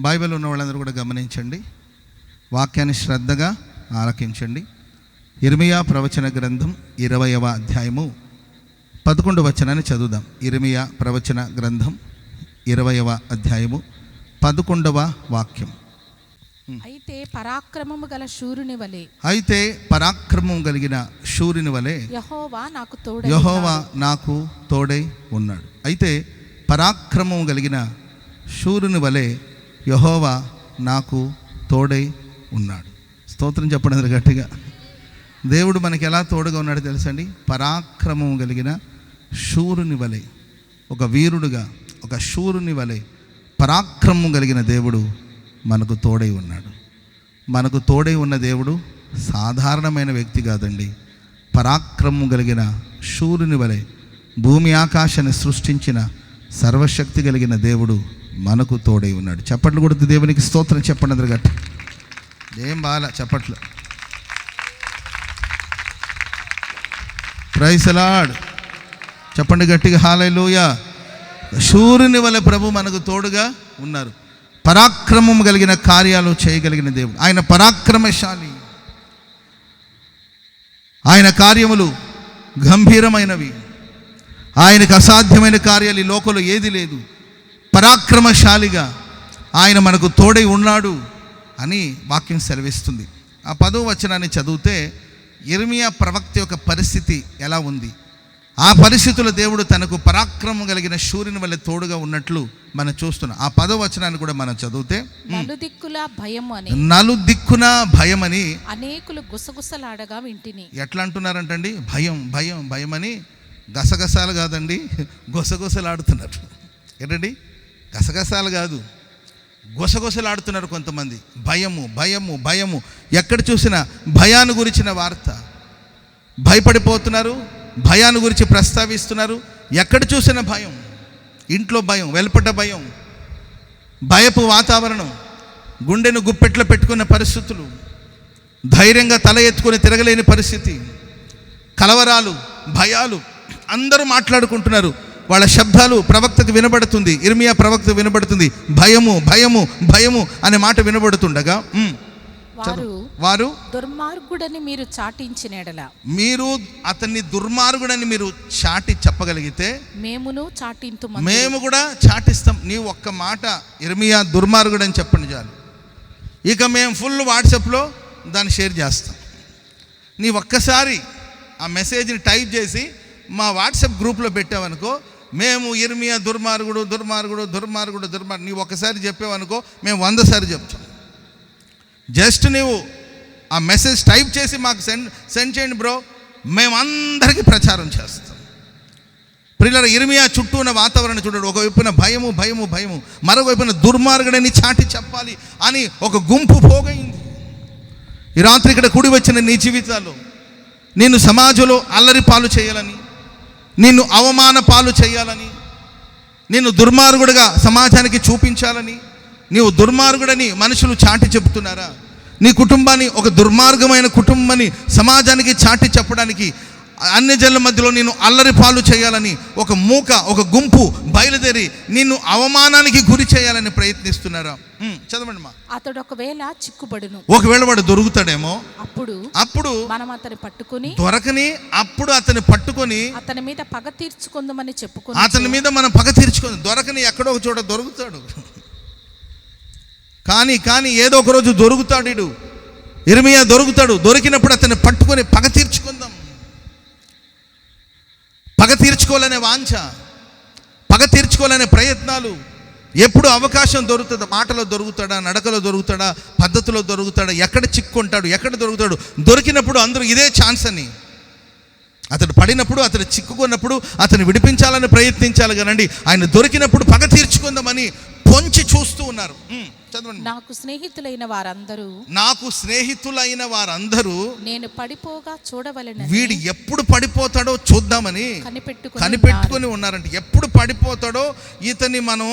Bible ఉన్న వాళ్ళందరూ కూడా గమనించండి, వాక్యాన్ని శ్రద్ధగా ఆలకించండి. ఇర్మియా ప్రవచన గ్రంథం 20వ అధ్యాయము 11వ వచనాన్ని చదువుదాం. ఇర్మియా ప్రవచన గ్రంథం 20వ అధ్యాయము 11వ వాక్యం. అయితే పరాక్రమము గల శూరుని వలె, అయితే పరాక్రమం కలిగిన శూరుని వలె యెహోవా నాకు తోడై ఉన్నాడు. అయితే పరాక్రమం కలిగిన శూరుని వలె యెహోవా నాకు తోడై ఉన్నాడు. స్తోత్రం చెప్పండి గట్టిగా. దేవుడు మనకి ఎలా తోడుగా ఉన్నాడో తెలుసండి. పరాక్రమం కలిగిన శూరుని వలె, ఒక వీరుడుగా, ఒక శూరుని వలె పరాక్రమం కలిగిన దేవుడు మనకు తోడై ఉన్నాడు. మనకు తోడై ఉన్న దేవుడు సాధారణమైన వ్యక్తి కాదండి. పరాక్రమం కలిగిన శూరుని వలె భూమి ఆకాశాన్ని సృష్టించిన సర్వశక్తి కలిగిన దేవుడు మనకు తోడై ఉన్నాడు. చప్పట్లు కొడుతూ దేవునికి స్తోత్రం చెప్పండి అందరు గట్టి. ఏం బాల చప్పట్లు. ప్రైజ్ లార్డ్ చెప్పండి గట్టిగా. హల్లెలూయా. శూరుని వలె ప్రభు మనకు తోడుగా ఉన్నారు. పరాక్రమం కలిగిన కార్యాలు చేయగలిగిన దేవుడు. ఆయన పరాక్రమశాలి. ఆయన కార్యములు గంభీరమైనవి. ఆయనకు అసాధ్యమైన కార్యాలు ఈ లోకంలో ఏది లేదు. పరాక్రమశాలిగా ఆయన మనకు తోడై ఉన్నాడు అని వాక్యం సెలవిస్తుంది. ఆ 10వ వచనాన్ని చదివితే ఇర్మియా ప్రవక్త యొక్క పరిస్థితి ఎలా ఉంది, ఆ పరిస్థితుల్లో దేవుడు తనకు పరాక్రమం కలిగిన శూరుని వల్ల తోడుగా ఉన్నట్లు మనం చూస్తున్నాం. ఆ 10వ వచనాన్ని కూడా మనం చదివితే నలుదిక్కున భయమని అనేకులు గుసగుసలాడగా వింటిని. ఎట్లా అంటున్నారంటండి? భయం భయం భయమని. గసగసాలు కాదండి, గుసగుసలాడుతున్నారు. ఏంటండి? గసగసాలు కాదు, గుసగుసలాడుతున్నారు కొంతమంది. భయము భయము భయము. ఎక్కడ చూసినా భయాన్ని గురించిన వార్త. భయపడిపోతున్నారు, భయాన్ని గురించి ప్రస్తావిస్తున్నారు. ఎక్కడ చూసినా భయం. ఇంట్లో భయం, వెలుపట భయం, భయపు వాతావరణం, గుండెను గుప్పెట్లో పెట్టుకున్న పరిస్థితులు, ధైర్యంగా తల ఎత్తుకొని తిరగలేని పరిస్థితి, కలవరాలు, భయాలు. అందరూ మాట్లాడుకుంటున్నారు. వాళ్ళ శబ్దాలు ప్రవక్తకు వినబడుతుంది. ఇర్మియా ప్రవక్త వినబడుతుంది. భయము భయము భయము అనే మాట వినబడుతుండగా వారు దుర్మార్గుడని మీరు చాటించిన, మీరు అతన్ని దుర్మార్గుడని మీరు చాటి చెప్పగలిగితే మేము కూడా చాటిస్తాం. నీవు ఒక్క మాట ఇర్మియా దుర్మార్గుడని చెప్పండి చాలు, ఇక మేము ఫుల్ వాట్సాప్లో దాన్ని షేర్ చేస్తాం. నీ ఒక్కసారి ఆ మెసేజ్ని టైప్ చేసి మా వాట్సాప్ గ్రూప్లో పెట్టావనుకో, మేము ఇర్మియా దుర్మార్గుడు దుర్మార్గుడు దుర్మార్గుడు దుర్మార్గుడు నీ ఒక్కసారి చెప్పావనుకో, మేము 100 సార్లు చెప్తాం. జస్ట్ నీవు ఆ మెసేజ్ టైప్ చేసి మాకు సెండ్ చేయండి బ్రో, మేము అందరికీ ప్రచారం చేస్తాం. ప్రియులారా, ఇర్మియా చుట్టూ ఉన్న వాతావరణం చూడండి. ఒకవైపున భయము భయము భయము, మరోవైపున దుర్మార్గుడని చాటి చెప్పాలి అని ఒక గుంపు పోగైంది. ఈ రాత్రి ఇక్కడ కూడి వచ్చిన నీ జీవితాలు నిన్ను సమాజంలో అల్లరి పాలు చేయాలని, నిన్ను అవమాన పాలు చేయాలని, నిన్ను దుర్మార్గుడిగా సమాజానికి చూపించాలని, నీవు దుర్మార్గుడని మనుషులు చాటి చెబుతున్నారా? నీ కుటుంబాన్ని ఒక దుర్మార్గమైన కుటుంబాన్ని సమాజానికి చాటి చెప్పడానికి, అన్ని జనుల మధ్యలో నిన్ను అల్లరి పాలు చేయాలని ఒక గుంపు బయలుదేరి నిన్ను అవమానానికి గురి చేయాలని ప్రయత్నిస్తున్నారా? చదవండి మా. అతడు ఒకవేళ చిక్కుబడును, ఒకవేళ వాడు దొరుకుతాడేమో, అప్పుడు మనం అతని పట్టుకుని దొరకని అప్పుడు అతని పట్టుకొని అతని మీద పగ తీర్చుకుందామని చెప్పుకొని, అతని మీద మనం పగ తీర్చుకుందాం. దొరకని ఎక్కడో ఒక చోట దొరుకుతాడు. కానీ ఏదో ఒక రోజు దొరుకుతాడు. ఇర్మియా దొరుకుతాడు. దొరికినప్పుడు అతన్ని పట్టుకొని పగ తీర్చుకుందాం. పగ తీర్చుకోవాలనే వాంఛ, పగ తీర్చుకోవాలనే ప్రయత్నాలు. ఎప్పుడు అవకాశం దొరుకుతుందో, మాటలో దొరుకుతాడా, నడకలో దొరుకుతాడా, పద్ధతిలో దొరుకుతాడా, ఎక్కడ చిక్కుంటాడు, ఎక్కడ దొరుకుతాడు. దొరికినప్పుడు అందరూ ఇదే ఛాన్స్ అని, అతడు పడినప్పుడు, అతడు చిక్కుకున్నప్పుడు అతను విడిపించాలని ప్రయత్నించాలి కానండి, ఆయన దొరికినప్పుడు పగ తీర్చుకుందామని పొంచి చూస్తూ ఉన్నారు. నాకు స్నేహితులైన వారందరూ నేను పడిపోగా చూడవలెనని, వీడు ఎప్పుడు పడిపోతాడో చూద్దామని కనిపెట్టుకొని ఉన్నారంట. ఎప్పుడు పడిపోతాడో ఇతన్ని మనం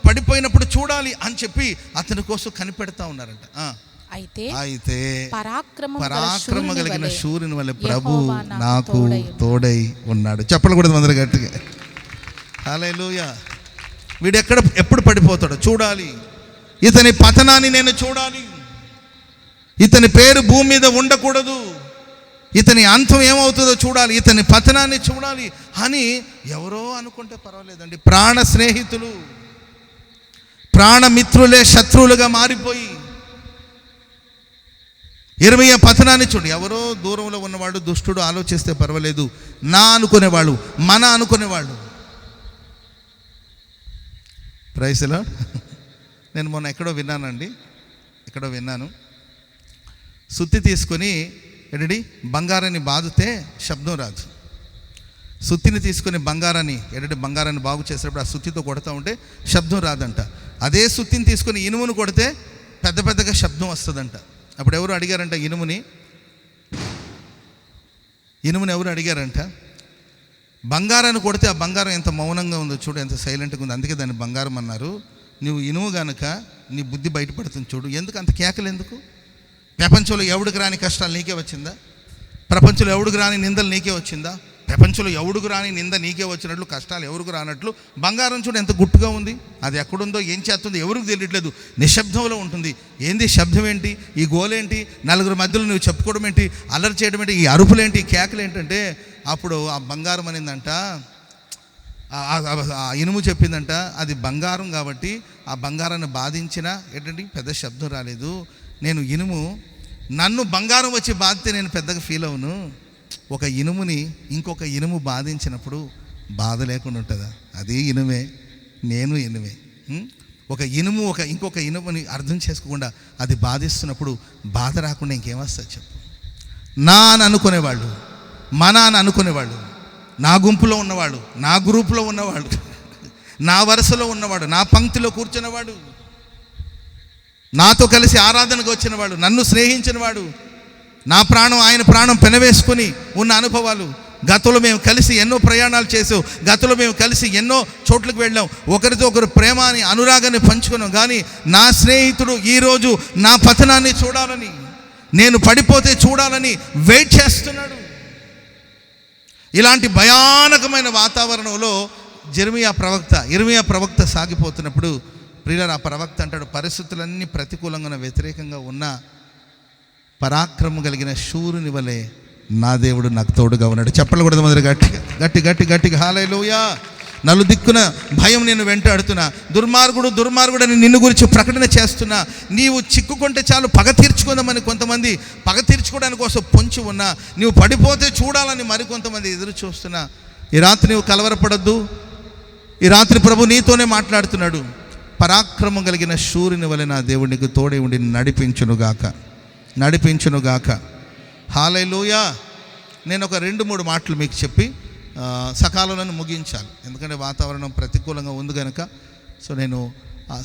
పడిపోయినప్పుడు చూడాలి అని చెప్పి అతని కోసం కనిపెడతా ఉన్నారంట. అయితే పరాక్రమ కలిగిన శూరుని వల్ల ప్రభు నాకు తోడై ఉన్నాడు. చెప్పకూడదు అందరూ గట్టిగా. హల్లెలూయా. వీడు ఎప్పుడు పడిపోతాడో చూడాలి. ఇతని పతనాన్ని నేను చూడాలి, ఇతని పేరు భూమి మీద ఉండకూడదు, ఇతని అంతం ఏమవుతుందో చూడాలి, ఇతని పతనాన్ని చూడాలి అని ఎవరో అనుకుంటే పర్వాలేదండి. ప్రాణ స్నేహితులు, ప్రాణమిత్రులే శత్రువులుగా మారిపోయి యిర్మీయా పతనాన్ని చూడు. ఎవరో దూరంలో ఉన్నవాడు దుష్టుడు ఆలోచిస్తే పర్వాలేదు, నా అనుకునేవాళ్ళు, మన అనుకునేవాళ్ళు. Praise the Lord. నేను మొన్న ఎక్కడో విన్నాను, సుత్తి తీసుకొని బంగారాన్ని బాదితే శబ్దం రాదు. సుత్తిని తీసుకొని బంగారాన్ని బాగు చేసేటప్పుడు ఆ సుత్తితో కొడతా ఉంటే శబ్దం రాదంట. అదే సుత్తిని తీసుకొని ఇనుమును కొడితే పెద్ద పెద్దగా శబ్దం వస్తుందంట. అప్పుడు ఎవరు అడిగారంట, ఇనుముని ఎవరు అడిగారంట, బంగారాన్ని కొడితే ఆ బంగారం ఎంత మౌనంగా ఉందో చూడు, ఎంత సైలెంట్గా ఉంది, అందుకే దాన్ని బంగారం అన్నారు. నువ్వు ఇనుము గనుక నీ బుద్ధి బయటపడుతుంది చూడు, ఎందుకు అంత కేకలు ఎందుకు? ప్రపంచంలో ఎవడికి రాని కష్టాలు నీకే వచ్చిందా? ప్రపంచంలో ఎవడికి రాని నిందలు నీకే వచ్చిందా? ప్రపంచంలో ఎవడికి రాని నింద నీకే వచ్చినట్లు, కష్టాలు ఎవరికి రానట్లు బంగారం చూడు ఎంత గుట్టుగా ఉంది. అది ఎక్కడుందో, ఏం చేస్తుందో ఎవరికి తెలియట్లేదు, నిశ్శబ్దంలో ఉంటుంది. ఏంది శబ్దం ఏంటి, ఈ గోలేంటి, నలుగురు మధ్యలో నువ్వు చెప్పుకోవడం ఏంటి, అల్లరి చేయడం ఏంటి, ఈ అరుపులేంటి, ఈ కేకలు ఏంటంటే అప్పుడు ఆ బంగారం అనిందంట, ఆ ఇనుము చెప్పిందంట, అది బంగారం కాబట్టి ఆ బంగారాన్ని బాధించినా పెద్ద శబ్దం రాలేదు. నేను ఇనుము, నన్ను బంగారం వచ్చి బాధితే నేను పెద్దగా ఫీల్ అవును. ఒక ఇనుముని ఇంకొక ఇనుము బాధించినప్పుడు బాధ లేకుండా ఉంటుందా? అది ఇనుమే, నేను ఇనుమే. ఒక ఇనుము ఇంకొక ఇనుముని అర్థం చేసుకోకుండా అది బాధిస్తున్నప్పుడు బాధ రాకుండా ఇంకేమొస్తుంది చెప్పు? నా అని అనుకునేవాళ్ళు, మన అని అనుకునేవాళ్ళు, నా గుంపులో ఉన్నవాడు, నా గ్రూపులో ఉన్నవాడు, నా వరుసలో ఉన్నవాడు, నా పంక్తిలో కూర్చున్నవాడు, నాతో కలిసి ఆరాధనకు వచ్చినవాడు, నన్ను స్నేహించినవాడు, నా ప్రాణం ఆయన ప్రాణం పెనవేసుకొని ఉన్న అనుభవాలు. గతంలో మేము కలిసి ఎన్నో ప్రయాణాలు చేసాం, గతంలో మేము కలిసి ఎన్నో చోట్లకు వెళ్ళాం, ఒకరితో ఒకరు ప్రేమని అనురాగాన్ని పంచుకున్నాం. కానీ నా స్నేహితుడు ఈరోజు నా పతనాన్ని చూడాలని, నేను పడిపోతే చూడాలని వెయిట్ చేస్తున్నాడు. ఇలాంటి భయానకమైన వాతావరణంలో యిర్మీయా ప్రవక్త సాగిపోతున్నప్పుడు ప్రియులారా, ఆ ప్రవక్త అంటాడు, పరిస్థితులన్నీ ప్రతికూలంగా వ్యతిరేకంగా ఉన్న పరాక్రమం కలిగిన శూరుని వలె నా దేవుడు నాకు తోడుగా ఉన్నాడు. చెప్పలు కూడా మొదలు గట్టిగా హల్లెలూయా. నలుదిక్కున భయం నేను వెంటాడుతున్నా, దుర్మార్గుడని నిన్ను గురించి ప్రకటన చేస్తున్నా. నీవు చిక్కుకుంటే చాలు పగ తీర్చుకుందామని కొంతమంది పగ తీర్చుకోవడానికి కోసం పొంచి ఉన్నా, నీవు పడిపోతే చూడాలని మరికొంతమంది ఎదురు చూస్తున్నా. ఈ రాత్రి నీవు కలవరపడద్దు. ఈ రాత్రి ప్రభు నీతోనే మాట్లాడుతున్నాడు. పరాక్రమం కలిగిన శూరుని వలె నా దేవుడు నీకు తోడే ఉండి నడిపించునుగాక. హల్లెలూయా. నేను ఒక 2-3 మాటలు మీకు చెప్పి సకాలంలో ముగించాలి, ఎందుకంటే వాతావరణం ప్రతికూలంగా ఉంది కనుక. సో నేను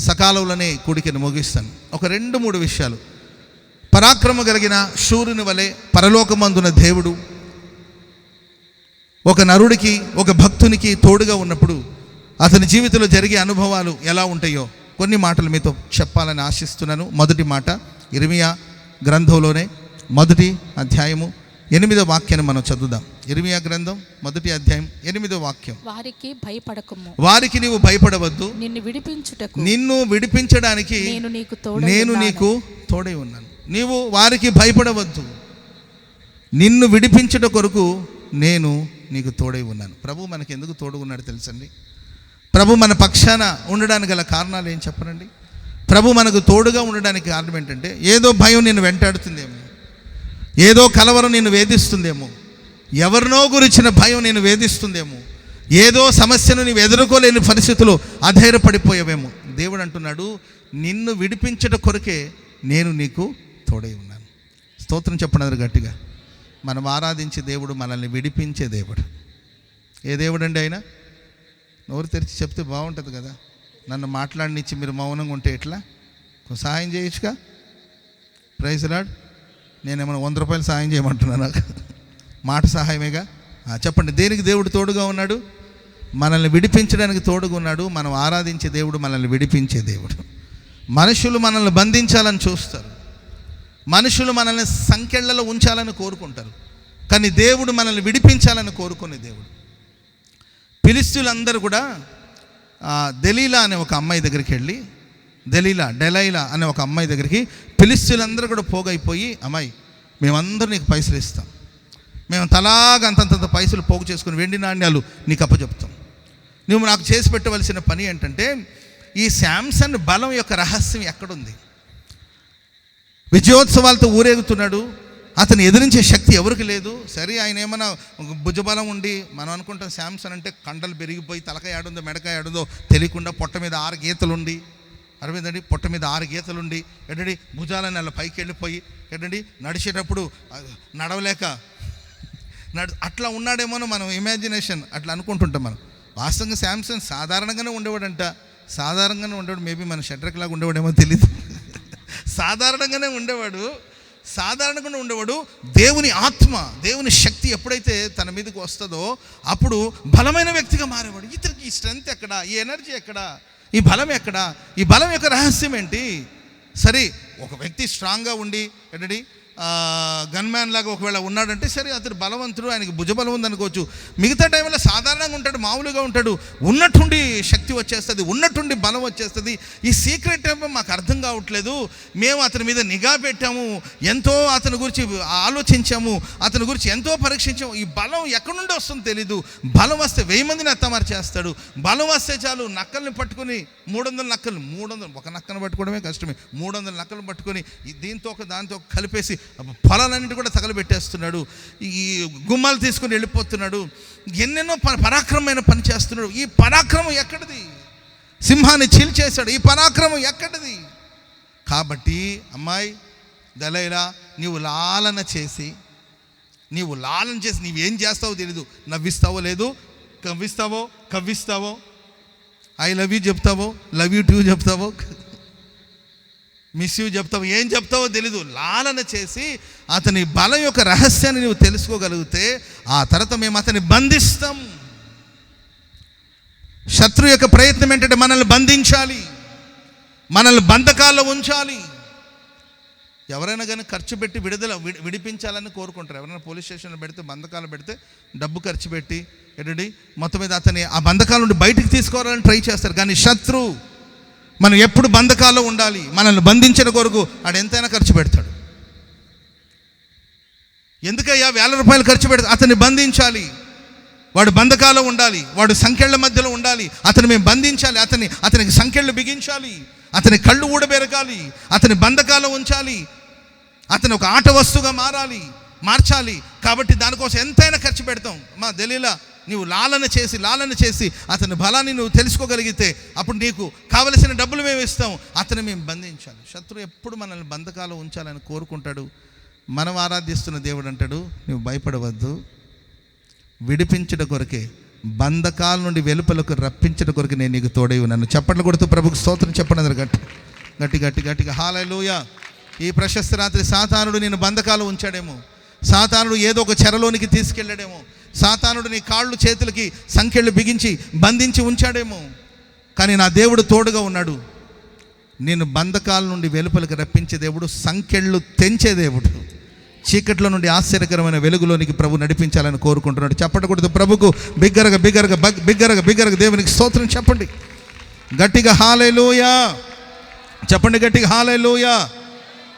సకాలంలోనే కూడికను ముగిస్తాను. ఒక 2-3 విషయాలు. పరాక్రమం కలిగిన శూరుని వలె పరలోకమందున దేవుడు ఒక నరుడికి, ఒక భక్తునికి తోడుగా ఉన్నప్పుడు అతని జీవితంలో జరిగే అనుభవాలు ఎలా ఉంటాయో కొన్ని మాటలు మీతో చెప్పాలని ఆశిస్తున్నాను. మొదటి మాట, యిర్మీయా గ్రంథంలోనే 1వ అధ్యాయము 8వ వాక్యాన్ని మనం చదువుదాం. యిర్మీయా గ్రంథం 1వ అధ్యాయం 8వ వాక్యం. వారికి భయపడకుము, వారికి నీవు భయపడవద్దు, నిన్ను విడిపించడానికి నేను నీకు తోడై ఉన్నాను. నీవు వారికి భయపడవద్దు, నిన్ను విడిపించుట కొరకు నేను నీకు తోడై ఉన్నాను. ప్రభు మనకి ఎందుకు తోడు ఉన్నాడు తెలుసండి? ప్రభు మన పక్షాన ఉండడానికి గల కారణాలు ఏం చెప్పనండి? ప్రభు మనకు తోడుగా ఉండడానికి కారణం ఏంటంటే, ఏదో భయం నిన్ను వెంటాడుతుందేమో, ఏదో కలవరం నిన్ను వేధిస్తుందేమో, ఎవరినో గురించిన భయం నిన్ను వేధిస్తుందేమో, ఏదో సమస్యను నీవు ఎదుర్కోలేని పరిస్థితుల్లో అధైర్యపడిపోయావేమో. దేవుడు అంటున్నాడు, నిన్ను విడిపించట కొరకే నేను నీకు తోడై ఉన్నాను. స్తోత్రం చెప్పనది గట్టిగా. మనం ఆరాధించే దేవుడు మనల్ని విడిపించే దేవుడు. ఏ దేవుడు అండి ఆయన? నోరు తెరిచి చెప్తే బాగుంటుంది కదా. నన్ను మాట్లాడనిచ్చి మీరు మౌనంగా ఉంటే ఎట్లా? సహాయం చేయొచ్చుగా. Praise the Lord. నేనేమన్నా 100 రూపాయలు సహాయం చేయమంటున్నా? నాకు మాట సహాయమేగా. చెప్పండి, దేనికి దేవుడు తోడుగా ఉన్నాడు? మనల్ని విడిపించడానికి తోడుగా ఉన్నాడు. మనం ఆరాధించే దేవుడు మనల్ని విడిపించే దేవుడు. మనుషులు మనల్ని బంధించాలని చూస్తారు, మనుషులు మనల్ని సంకెళ్లలో ఉంచాలని కోరుకుంటారు, కానీ దేవుడు మనల్ని విడిపించాలని కోరుకునే దేవుడు. ఫిలిష్తీయులందరూ కూడా దెలీలా అనే ఒక అమ్మాయి దగ్గరికి వెళ్ళి, డెలైలా అనే ఒక అమ్మాయి దగ్గరికి ఫిలిష్తీయులందరూ కూడా పోగైపోయి, అమ్మాయి మేమందరూ నీకు పైసలు ఇస్తాం, మేము తలాగా అంతంత పైసలు పోగు చేసుకుని వెండి నాణ్యాలు నీకు అప్పచెప్తాం, నువ్వు నాకు చేసి పెట్టవలసిన పని ఏంటంటే, ఈ శాంసన్ బలం యొక్క రహస్యం ఎక్కడుంది? విజయోత్సవాలతో ఊరేగుతున్నాడు, అతను ఎదిరించే శక్తి ఎవరికి లేదు. సరే, ఆయన ఏమైనా భుజబలం ఉండి, మనం అనుకుంటాం శాంసన్ అంటే కండలు పెరిగిపోయి తలకాయ ఆడుందో మెడకాయ ఆడుందో తెలియకుండా పొట్ట మీద 6 గీతలుండి, అరవిందండి పొట్ట మీద 6 గీతలుండి ఏంటండి భుజాలని అలా పైకి వెళ్ళిపోయి ఏంటండి నడిచేటప్పుడు నడవలేక అట్లా ఉన్నాడేమో మనం ఇమాజినేషన్ అట్లా అనుకుంటుంటాం. మనం వాస్తవంగా శాంసన్ సాధారణంగానే ఉండేవాడంట. సాధారణంగానే ఉండేవాడు, మేబీ మన షడ్రక్లాగా ఉండేవాడేమో తెలియదు. సాధారణంగానే ఉండేవాడు. దేవుని ఆత్మ, దేవుని శక్తి ఎప్పుడైతే తన మీదకి వస్తుందో అప్పుడు బలమైన వ్యక్తిగా మారేవాడు. ఇతనికి ఈ స్ట్రెంగ్త్ ఎక్కడ, ఈ ఎనర్జీ ఎక్కడ, ఈ బలం ఎక్కడ, ఈ బలం యొక్క రహస్యం ఏంటి? సరే, ఒక వ్యక్తి స్ట్రాంగ్గా ఉండి ఏంటండి గన్మ్యాన్ లాగా ఒకవేళ ఉన్నాడంటే సరే, అతడు బలవంతుడు, ఆయనకి భుజబలం ఉందనుకోవచ్చు. మిగతా టైంలో సాధారణంగా ఉంటాడు, మామూలుగా ఉంటాడు, ఉన్నట్టుండి శక్తి వచ్చేస్తుంది, ఉన్నట్టుండి బలం వచ్చేస్తుంది. ఈ సీక్రెట్ ఏమో మాకు అర్థం కావట్లేదు. మేము అతని మీద నిఘా పెట్టాము, ఎంతో అతని గురించి ఆలోచించాము, అతని గురించి ఎంతో పరీక్షించాము. ఈ బలం ఎక్కడి నుండి వస్తుందో తెలీదు. బలం వస్తే 1000 మందిని అత్తమారు చేస్తాడు. బలం వస్తే చాలు, నక్కల్ని పట్టుకొని 300 నక్కలు, 300 ఒక నక్కను పట్టుకోవడమే కష్టమే, 300 నక్కలు పట్టుకొని దీంతో దాంతో కలిపేసి పొలాలన్నింటి కూడా తగలబెట్టేస్తున్నాడు. ఈ గుమ్మాలు తీసుకుని వెళ్ళిపోతున్నాడు. ఎన్నెన్నో పరాక్రమమైన పని చేస్తున్నాడు. ఈ పరాక్రమం ఎక్కడిది? సింహాన్ని చీల్చేశాడు. ఈ పరాక్రమం ఎక్కడిది? కాబట్టి అమ్మాయి దలైలా, నీవు లాలన చేసి నీవేం చేస్తావో తెలీదు. నవ్విస్తావో లేదు, కవ్విస్తావో, ఐ లవ్ యూ చెప్తావో, లవ్ యూ టూ చెప్తావో, మిస్ యూ చెప్తావు, ఏం చెప్తావో తెలీదు. లాలన చేసి అతని బలం యొక్క రహస్యాన్ని నువ్వు తెలుసుకోగలిగితే ఆ తర్వాత మేము అతన్ని బంధిస్తాం. శత్రు యొక్క ప్రయత్నం ఏంటంటే మనల్ని బంధించాలి, మనల్ని బంధకాల్లో ఉంచాలి. ఎవరైనా కానీ ఖర్చు పెట్టి విడిపించాలని కోరుకుంటారు. ఎవరైనా పోలీస్ స్టేషన్లో పెడితే, బంధకాలు పెడితే డబ్బు ఖర్చు పెట్టి ఏంటండి మొత్తం మీద అతని ఆ బంధకాల నుండి బయటికి తీసుకోవాలని ట్రై చేస్తారు. కానీ శత్రు మనం ఎప్పుడు బంధకాల్లో ఉండాలి, మనల్ని బంధించిన కొరకు ఆడు ఎంతైనా ఖర్చు పెడతాడు. ఎందుకయ్యా 1000 రూపాయలు ఖర్చు పెడతా? అతన్ని బంధించాలి, వాడు బంధకాల్లో ఉండాలి, వాడు సంకెళ్ళ మధ్యలో ఉండాలి, అతను మేము బంధించాలి, అతనికి సంకెళ్ళు బిగించాలి, అతని కళ్ళు ఊడబెరగాలి, అతని బంధకాల్లో ఉంచాలి, అతను ఒక ఆట వస్తువుగా మార్చాలి. కాబట్టి దానికోసం ఎంతైనా ఖర్చు పెడతాం. మా దలీలా, నీవు లాలన చేసి అతని బలాన్ని నువ్వు తెలుసుకోగలిగితే అప్పుడు నీకు కావలసిన డబ్బులు మేము ఇస్తాం. అతను మేము బంధించాలి. శత్రువు ఎప్పుడు మనల్ని బంధకాలు ఉంచాలని కోరుకుంటాడు. మనం ఆరాధిస్తున్న దేవుడు అంటాడు, నువ్వు భయపడవద్దు, విడిపించడం కొరకే, బంధకాల నుండి వెలుపలకు రప్పించడం కొరకు నేను నీకు తోడై ఉన్నాను. చప్పట్లు కొడుతూ ప్రభుకు స్తోత్రం చెప్పండి. గట్టిగా హల్లెలూయా. ఈ ప్రశస్త రాత్రి సాతానుడు నేను బంధకాలు ఉంచాడేమో, సాతానుడు ఏదో ఒక చెరలోనికి తీసుకెళ్ళాడేమో, సాతానుడు నీ కాళ్ళు చేతులకి సంకెళ్ళు బిగించి బంధించి ఉంచాడేమో. కానీ నా దేవుడు తోడుగా ఉన్నాడు. నేను బంధకాల నుండి వెలుపలికి రప్పించే దేవుడు, సంకెళ్ళు తెంచే దేవుడు. చీకట్లో నుండి ఆశ్చర్యకరమైన వెలుగులోనికి ప్రభు నడిపించాలని కోరుకుంటున్నాడు. చెప్పకూడదు ప్రభుకు బిగ్గరగా దేవునికి స్తోత్రం చెప్పండి. గట్టిగా హల్లెలూయా చెప్పండి. గట్టిగా హల్లెలూయా.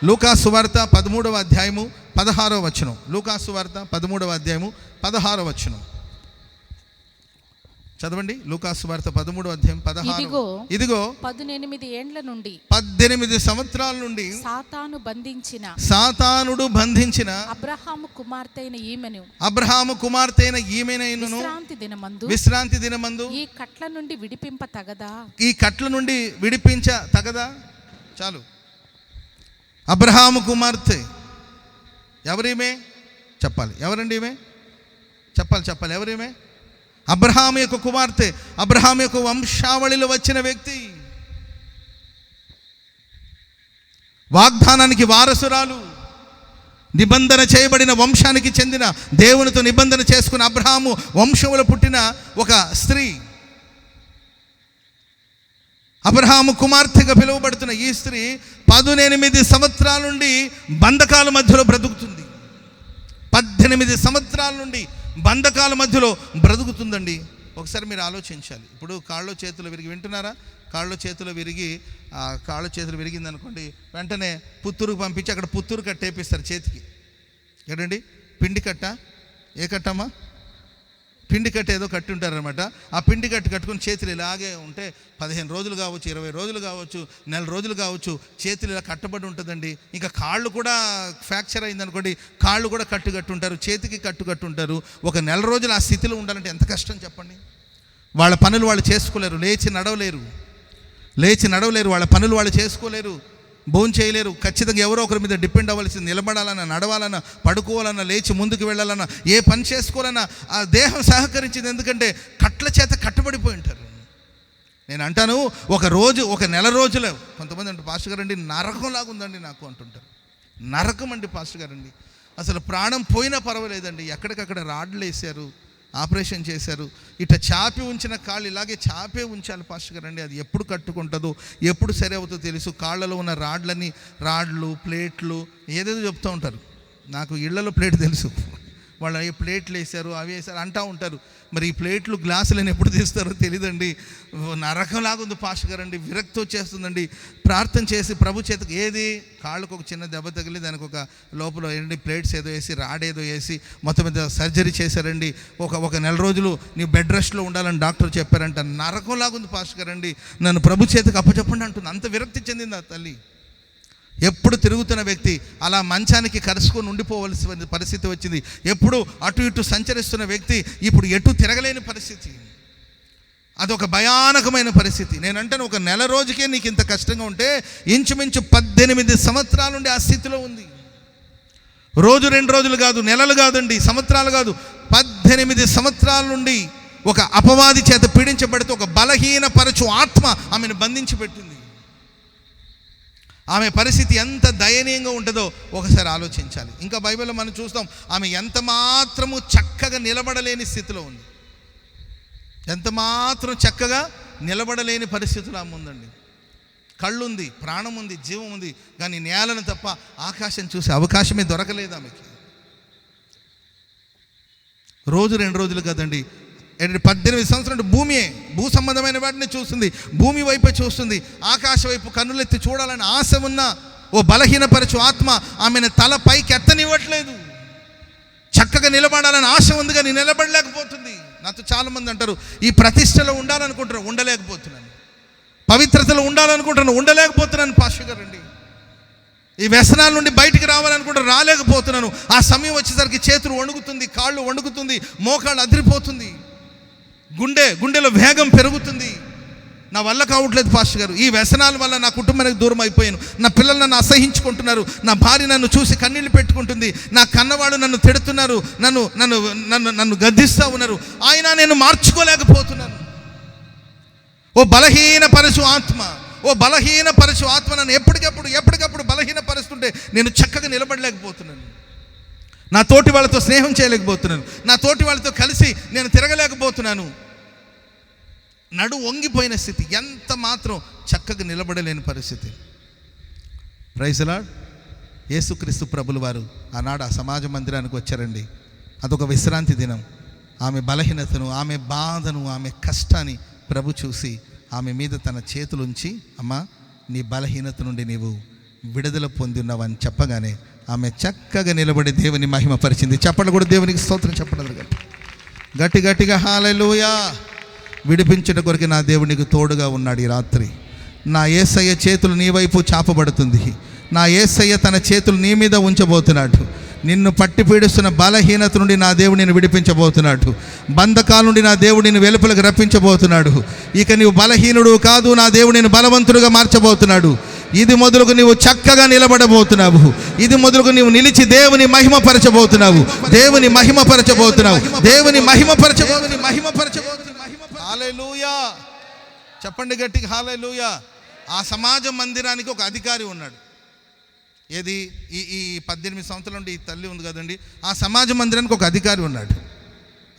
లూకాసు వార్త 13వ అధ్యాయము 16వ వచనం. లూకాసు వార్త 13వ అధ్యాయము 16వ వచనం చదవండి. లూకాసు వార్త 13వ అధ్యాయం 16. ఇదిగో 18 ఏండ్ల నుండి 18 సంవత్సరాల నుండి సాతానుడు బంధించిన అబ్రహాము కుమార్తెైన ఈమెనైనను విశ్రాంతి దినమందు ఈ కట్ల నుండి విడిపించ తగదా? చాలు. అబ్రహాము కుమార్తె ఎవరీమే? చెప్పాలి. ఎవరండి ఈమె? చెప్పాలి. ఎవరీమే? అబ్రహాము యొక్క కుమార్తె, అబ్రహాము యొక్క వంశావళిలో వచ్చిన వ్యక్తి, వాగ్దానానికి వారసురాలు, నిబంధన చేయబడిన వంశానికి చెందిన, దేవునితో నిబంధన చేసుకున్న అబ్రహాము వంశంలో పుట్టిన ఒక స్త్రీ, అబ్రహాము కుమార్తెగా పిలువబడుతున్న ఈ స్త్రీ 18 సంవత్సరాల నుండి బంధకాల మధ్యలో బ్రతుకుతుంది. 18 సంవత్సరాల నుండి బంధకాల మధ్యలో బ్రతుకుతుందండి. ఒకసారి మీరు ఆలోచించాలి. ఇప్పుడు కాళ్ళు చేతులు విరిగి, వింటున్నారా? కాళ్ళు చేతులు విరిగి, కాళ్ళు చేతులు విరిగింది అనుకోండి, వెంటనే పుత్తూరుకు పంపించి అక్కడ పుత్తూరు కట్టేపిస్తారు చేతికి. ఏంటండి, పిండి కట్ట, ఏ కట్టమ్మా? పిండి కట్ట ఏదో కట్టి ఉంటారనమాట. ఆ పిండి కట్టి కట్టుకుని చేతులు ఇలాగే ఉంటే 15 రోజులు కావచ్చు, 20 రోజులు కావచ్చు, నెల రోజులు కావచ్చు, చేతులు ఇలా కట్టబడి ఉంటుందండి. ఇంకా కాళ్ళు కూడా ఫ్రాక్చర్ అయిందనుకోండి, కాళ్ళు కూడా కట్టుంటారు, చేతికి కట్టుంటారు. ఒక నెల రోజులు ఆ స్థితిలో ఉండాలంటే ఎంత కష్టం చెప్పండి. వాళ్ళ పనులు వాళ్ళు చేసుకోలేరు, లేచి నడవలేరు, వాళ్ళ పనులు వాళ్ళు చేసుకోలేరు, భోజనం చేయలేరు. ఖచ్చితంగా ఎవరో ఒకరి మీద డిపెండ్ అవ్వాల్సింది. నిలబడాలన్నా, నడవాలన్నా, పడుకోవాలన్నా, లేచి ముందుకు వెళ్ళాలన్నా, ఏ పని చేసుకోవాలన్నా ఆ దేహం సహకరించింది. ఎందుకంటే కట్ల చేత కట్టబడిపోయి ఉంటారు. నేను అంటాను, ఒక నెల రోజులు కొంతమంది అంటే, పాస్టర్ గారండి నరకంలాగా ఉందండి నాకు అంటుంటారు. నరకం అండి పాస్టర్ గారండి, అసలు ప్రాణం పోయినా పర్వాలేదండి, ఎక్కడికక్కడ రాడ్లు వేసారు, ఆపరేషన్ చేశారు, ఇట్లా చాపి ఉంచిన కాళ్ళు ఇలాగే చాపే ఉంచాలి పాస్టర్ గారండి. అది ఎప్పుడు కట్టుకుంటుందో, ఎప్పుడు సరి అవుతుందో తెలుసు. కాళ్ళలో ఉన్న రాడ్లు, ప్లేట్లు ఏదేదో చెప్తూ ఉంటారు. నాకు ఇళ్లలో ప్లేట్ తెలుసు, వాళ్ళు ఏ ప్లేట్లు వేసారు, అవి వేసారు అంటూ ఉంటారు. మరి ఈ ప్లేట్లు, గ్లాసులను ఎప్పుడు తీస్తారో తెలియదండి. నరకంలాగా ఉంది పాస్టర్ గారండి, విరక్తి వచ్చేస్తుందండి. ప్రార్థన చేసి ప్రభు చేతికి, ఏది కాళ్ళకు ఒక చిన్న దెబ్బ తగిలి దానికి ఒక లోపల ఏంటి ప్లేట్స్ ఏదో వేసి, రాడేదో వేసి మొత్తం మీద సర్జరీ చేశారండి. ఒక నెల రోజులు నీ బెడ్ రెస్ట్లో ఉండాలని డాక్టర్ చెప్పారంట. నరకంలాగా ఉంది పాస్టర్ గారండి, నన్ను ప్రభు చేతికి అప్పచెప్పండి అంటుంది. అంత విరక్తి చెందింది ఆ తల్లి. ఎప్పుడు తిరుగుతున్న వ్యక్తి అలా మంచానికి కరుచుకొని ఉండిపోవలసిన పరిస్థితి వచ్చింది. ఎప్పుడు అటు ఇటు సంచరిస్తున్న వ్యక్తి ఇప్పుడు ఎటు తిరగలేని పరిస్థితి. అదొక భయానకమైన పరిస్థితి. నేనంటాను, ఒక నెల రోజుకే నీకు ఇంత కష్టంగా ఉంటే ఇంచుమించు 18 సంవత్సరాల నుండి ఆ స్థితిలో ఉంది. రోజు 2 రోజులు కాదు, నెలలు కాదండి, సంవత్సరాలు కాదు, 18 సంవత్సరాల నుండి ఒక అపవాది చేత పీడించబడితే ఒక బలహీనపరచు ఆత్మ ఆమెను బంధించి పెట్టింది. ఆమె పరిస్థితి ఎంత దయనీయంగా ఉంటుందో ఒకసారి ఆలోచించాలి. ఇంకా బైబిల్లో మనం చూస్తాం, ఆమె ఎంత మాత్రము చక్కగా నిలబడలేని స్థితిలో ఉంది. ఎంత మాత్రం చక్కగా నిలబడలేని పరిస్థితులు ఆమె ఉందండి. కళ్ళుంది, ప్రాణం ఉంది, జీవం ఉంది, కానీ నేలను తప్ప ఆకాశం చూసే అవకాశమే దొరకలేదు ఆమెకి. రోజు 2 రోజులు కదండి, 18 సంవత్సరాలు భూ సంబంధమైన వాటిని చూస్తుంది, భూమి వైపు చూస్తుంది, ఆకాశ వైపు కన్నులెత్తి చూడాలని ఆశ ఉన్న ఓ బలహీనపరచు ఆత్మ ఆమెను తల పైకి ఎత్తనివ్వట్లేదు. చక్కగా నిలబడాలని ఆశ ఉంది కానీ నిలబడలేకపోతుంది. నాతో చాలామంది అంటారు, ఈ ప్రతిష్టలో ఉండాలనుకుంటారు, ఉండలేకపోతున్నాను. పవిత్రతలో ఉండలేకపోతున్నాను పాస్టర్ గారండి. ఈ వ్యసనాల నుండి బయటికి రావాలనుకుంటారు, రాలేకపోతున్నాను. ఆ సమయం వచ్చేసరికి చేతులు వణుకుతుంది, కాళ్ళు వణుకుతుంది, మోకాళ్ళు అదిరిపోతుంది, గుండెలో వేగం పెరుగుతుంది. నా వల్ల కావట్లేదు పాస్టర్ గారు, ఈ వ్యసనాల వల్ల నా కుటుంబానికి దూరం అయిపోయాను, నా పిల్లలు నన్ను అసహించుకుంటున్నారు, నా భార్య నన్ను చూసి కన్నీళ్లు పెట్టుకుంటుంది, నా కన్నవాడు నన్ను తిడుతున్నారు, నన్ను గద్దిస్తూ ఉన్నారు, అయినా నేను మార్చుకోలేకపోతున్నాను. ఓ బలహీనపరచు ఆత్మ నన్ను ఎప్పటికప్పుడు బలహీనపరుస్తుంటే నేను చక్కగా నిలబడలేకపోతున్నాను. నా తోటి వాళ్ళతో స్నేహం చేయలేకపోతున్నాను, నా తోటి వాళ్ళతో కలిసి నేను తిరగలేకపోతున్నాను. నడు వంగిపోయిన స్థితి, ఎంత మాత్రం చక్కగా నిలబడలేని పరిస్థితి. Praise the Lord. యేసుక్రీస్తు ప్రభులు వారు ఆనాడు ఆ సమాజ మందిరానికి వచ్చారండి. అదొక విశ్రాంతి దినం. ఆమె బలహీనతను, ఆమె బాధను, ఆమె కష్టాన్ని ప్రభు చూసి ఆమె మీద తన చేతులుంచి, అమ్మా నీ బలహీనత నుండి నీవు విడుదల పొంది ఉన్నావని చెప్పగానే ఆమె చక్కగా నిలబడి దేవుని మహిమపరిచింది. చెప్పండి కూడా దేవునికి స్తోత్రం చెప్పండి గట్టిగా హల్లెలూయా. విడిపించడం కొరకు నా దేవునికి తోడుగా ఉన్నాడు ఈ రాత్రి. నా యేసయ్య చేతులు నీ వైపు చాపబడుతుంది. నా యేసయ్య తన చేతులు నీ మీద ఉంచబోతున్నాడు. నిన్ను పట్టి పీడిస్తున్న బలహీనత నుండి నా దేవుడు నిన్ను విడిపించబోతున్నాడు. బంధకాల నుండి నా దేవుడు నిన్ను వెలుపలకు రప్పించబోతున్నాడు. ఇక నీవు బలహీనుడు కాదు, నా దేవుడు నిన్ను బలవంతుడుగా మార్చబోతున్నాడు. ఇది మొదలుకు నీవు చక్కగా నిలబడబోతున్నావు. ఇది మొదలుకు నీవు నిలిచి దేవుని మహిమపరచబోతున్నావు. హల్లెలూయా. చెప్పండి గట్టిగా హల్లెలూయా. ఆ సమాజ మందిరానికి ఒక అధికారి ఉన్నాడు. ఏది ఈ 18 సంవత్సరాల నుండి ఈ తల్లి ఉంది కదండి, ఆ సమాజ మందిరానికి ఒక అధికారి ఉన్నాడు.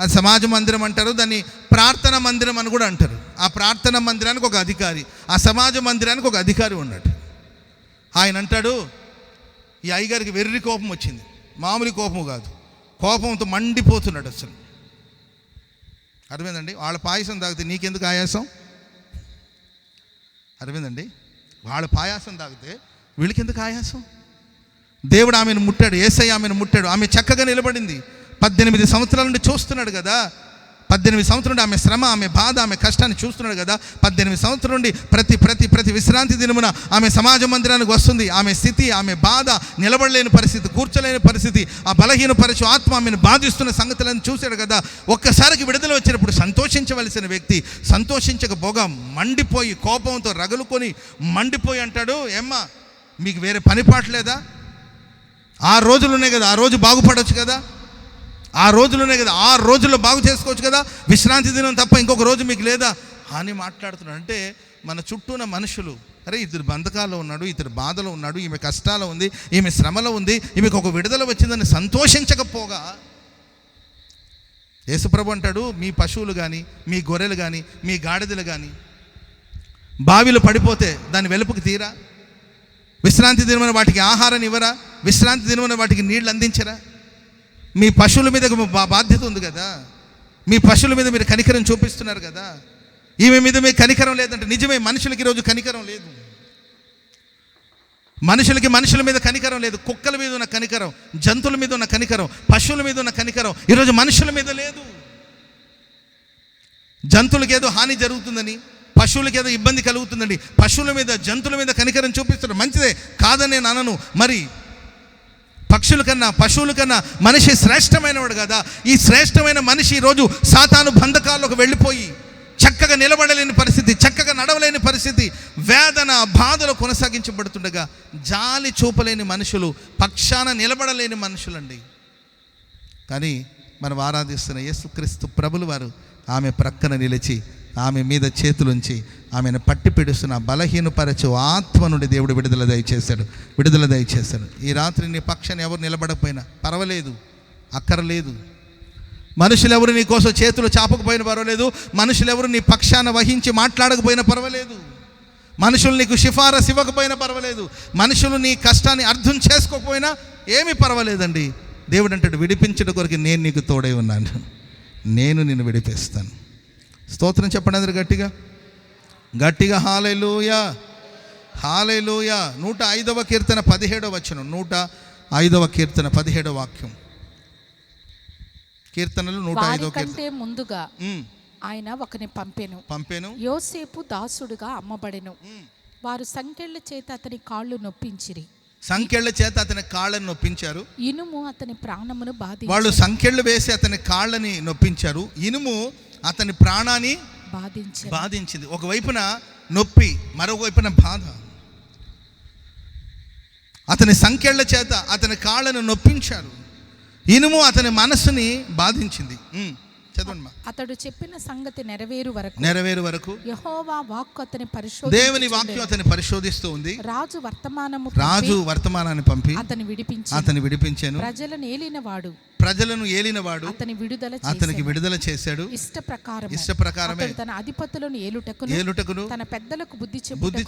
అది సమాజ మందిరం అంటారు, దాన్ని ప్రార్థన మందిరం అని కూడా అంటారు. ఆ ప్రార్థన మందిరానికి ఒక అధికారి, ఆ సమాజ మందిరానికి ఒక అధికారి ఉన్నాడు. ఆయన అంటాడు, ఈ అయ్యగారికి వెర్రి కోపం వచ్చింది, మామూలు కోపం కాదు, కోపంతో మండిపోతున్నాడు. అసలు అర్థమైందండి? వాళ్ళ పాయసం తాగితే నీకెందుకు ఆయాసం? అర్థమైందండి? వాళ్ళ పాయాసం తాగితే వీళ్ళకి ఎందుకు ఆయాసం? దేవుడు ఆమెను ముట్టాడు, యేసయ్య ఆమెను ముట్టాడు. ఆమె చక్కగా నిలబడింది. 18 సంవత్సరాల నుండి చూస్తున్నాడు కదా. 18 సంవత్సరం నుండి ఆమె శ్రమ, ఆమె బాధ, ఆమె కష్టాన్ని చూస్తున్నాడు కదా. 18 సంవత్సరం నుండి ప్రతి విశ్రాంతి దినమున ఆమె సమాజ మందిరానికి వస్తుంది. ఆమె స్థితి, ఆమె బాధ, నిలబడలేని పరిస్థితి, కూర్చోలేని పరిస్థితి, ఆ బలహీనపరచు ఆత్మ ఆమెను బాధిస్తున్న సంగతులను చూశాడు కదా. ఒక్కసారికి విడుదల వచ్చినప్పుడు సంతోషించవలసిన వ్యక్తి సంతోషించకపోగా మండిపోయి, కోపంతో రగులుకొని మండిపోయి అంటాడు, ఏమ్మా మీకు వేరే పని పాటలేదా? ఆ రోజులు ఉన్నాయి కదా, ఆ రోజు బాగుపడవచ్చు కదా, ఆ రోజులోనే కదా, 6 రోజుల్లో బాగు చేసుకోవచ్చు కదా, విశ్రాంతి దినం తప్ప ఇంకొక రోజు మీకు లేదా అని మాట్లాడుతున్నాడు. అంటే మన చుట్టూ ఉన్న మనుషులు, అరే ఇతడు బంధకాల్లో ఉన్నాడు, ఇతడు బాధలో ఉన్నాడు, ఈమె కష్టాల్లో ఉంది, ఈమె శ్రమలో ఉంది, ఈమెకు ఒక విడుదల వచ్చిందని సంతోషించకపోగా, యేసుప్రభు అంటాడు, మీ పశువులు కానీ, మీ గొర్రెలు కానీ, మీ గాడిదలు కానీ బావిలో పడిపోతే దాని వెలుపుకి తీరా? విశ్రాంతి దినమైన వాటికి ఆహారాన్ని ఇవ్వరా? విశ్రాంతి దినమైన వాటికి నీళ్లు అందించరా? మీ పశువుల మీద బాధ్యత ఉంది కదా, మీ పశువుల మీద మీరు కనికరం చూపిస్తున్నారు కదా. ఈమె మీద మీకు కనికరం లేదంటే నిజమే, మనుషులకి ఈరోజు కనికరం లేదు. మనుషుల మీద కనికరం లేదు. కుక్కల మీద ఉన్న కనికరం, జంతువుల మీద ఉన్న కనికరం, పశువుల మీద ఉన్న కనికరం ఈరోజు మనుషుల మీద లేదు. జంతువులకి ఏదో హాని జరుగుతుందని, పశువులకి ఏదో ఇబ్బంది కలుగుతుందండి, పశువుల మీద, జంతువుల మీద కనికరం చూపిస్తున్నారు. మంచిదే, కాదని నేను అనను. మరి పక్షుల కన్నా, పశువుల కన్నా మనిషి శ్రేష్టమైనవాడు కదా. ఈ శ్రేష్టమైన మనిషి ఈరోజు సాతాను బంధకాల్లోకి వెళ్ళిపోయి చక్కగా నిలబడలేని పరిస్థితి, చక్కగా నడవలేని పరిస్థితి, వేదన, బాధలు కొనసాగించబడుతుండగా జాలి చూపలేని మనుషులు, పక్షాన నిలబడలేని మనుషులండి. కానీ మనం ఆరాధిస్తున్న యేసుక్రీస్తు ప్రభులు వారు ఆమె ప్రక్కన నిలిచి ఆమె మీద చేతులుంచి ఆమెను పట్టి పిడుస్తున్న బలహీనపరచు ఆత్మ నుండి దేవుడు విడుదల దయచేశాడు. ఈ రాత్రి నీ పక్షాన్ని ఎవరు నిలబడకపోయినా పర్వాలేదు, అక్కర్లేదు. మనుషులు ఎవరు నీ కోసం చేతులు చాపకపోయినా పర్వాలేదు, మనుషులు ఎవరు నీ పక్షాన వహించి మాట్లాడకపోయినా పర్వాలేదు, మనుషులు నీకు సిఫారసు ఇవ్వకపోయినా పర్వాలేదు, మనుషులు నీ కష్టాన్ని అర్థం చేసుకోకపోయినా ఏమీ పర్వాలేదండి. దేవుడు అంటాడు, విడిపించడం కొరకు నేను నీకు తోడై ఉన్నాను, నేను నిన్ను విడిపిస్తాను. స్తోత్రం చెప్పండి అందరు గట్టిగా హల్లెలూయా, హల్లెలూయా. 105వ కీర్తన 17వ వచనం, 105వ కీర్తన 17వ వాక్యం. కీర్తనలు 105వ కీర్తన. ముందుగా ఆయన ఒకని పంపెను, యోసేపు దాసుడుగా అమ్మబడెను. వారు సంకెళ్ళ చేత అతని కాళ్ళు నొప్పించిరి. సంకెళ్ళ చేత అతని కాళ్ళని నొప్పించారు. ఇనుము అతని ప్రాణమును బాధించింది. వాళ్ళు సంకెళ్ళు వేసి అతని కాళ్ళని నొప్పించారు. ఇనుము అతని ప్రాణాన్ని బాధించింది. ఒకవైపున నొప్పి, మరొకవైపున బాధ. అతని సంకెళ్ళ చేత అతని కాళ్ళను నొప్పించారు. ఇనుము అతని మనస్సుని బాధించింది. చదవండి. అతడు చెప్పిన సంగతి నెరవేరు వరకు యెహోవా వాక్కు అతని దేవుని వాక్యం అతని పరిశోధిస్తూ ఉంది. రాజు వర్తమానాన్ని పంపి అతని విడిపించాను. ప్రజలను ఏలినవాడు అతనికి విడుదల చేశాడు. ఇష్టప్రకారమే తన అధిపతులను ఏలుటకును తన పెద్దలకు బుద్ధి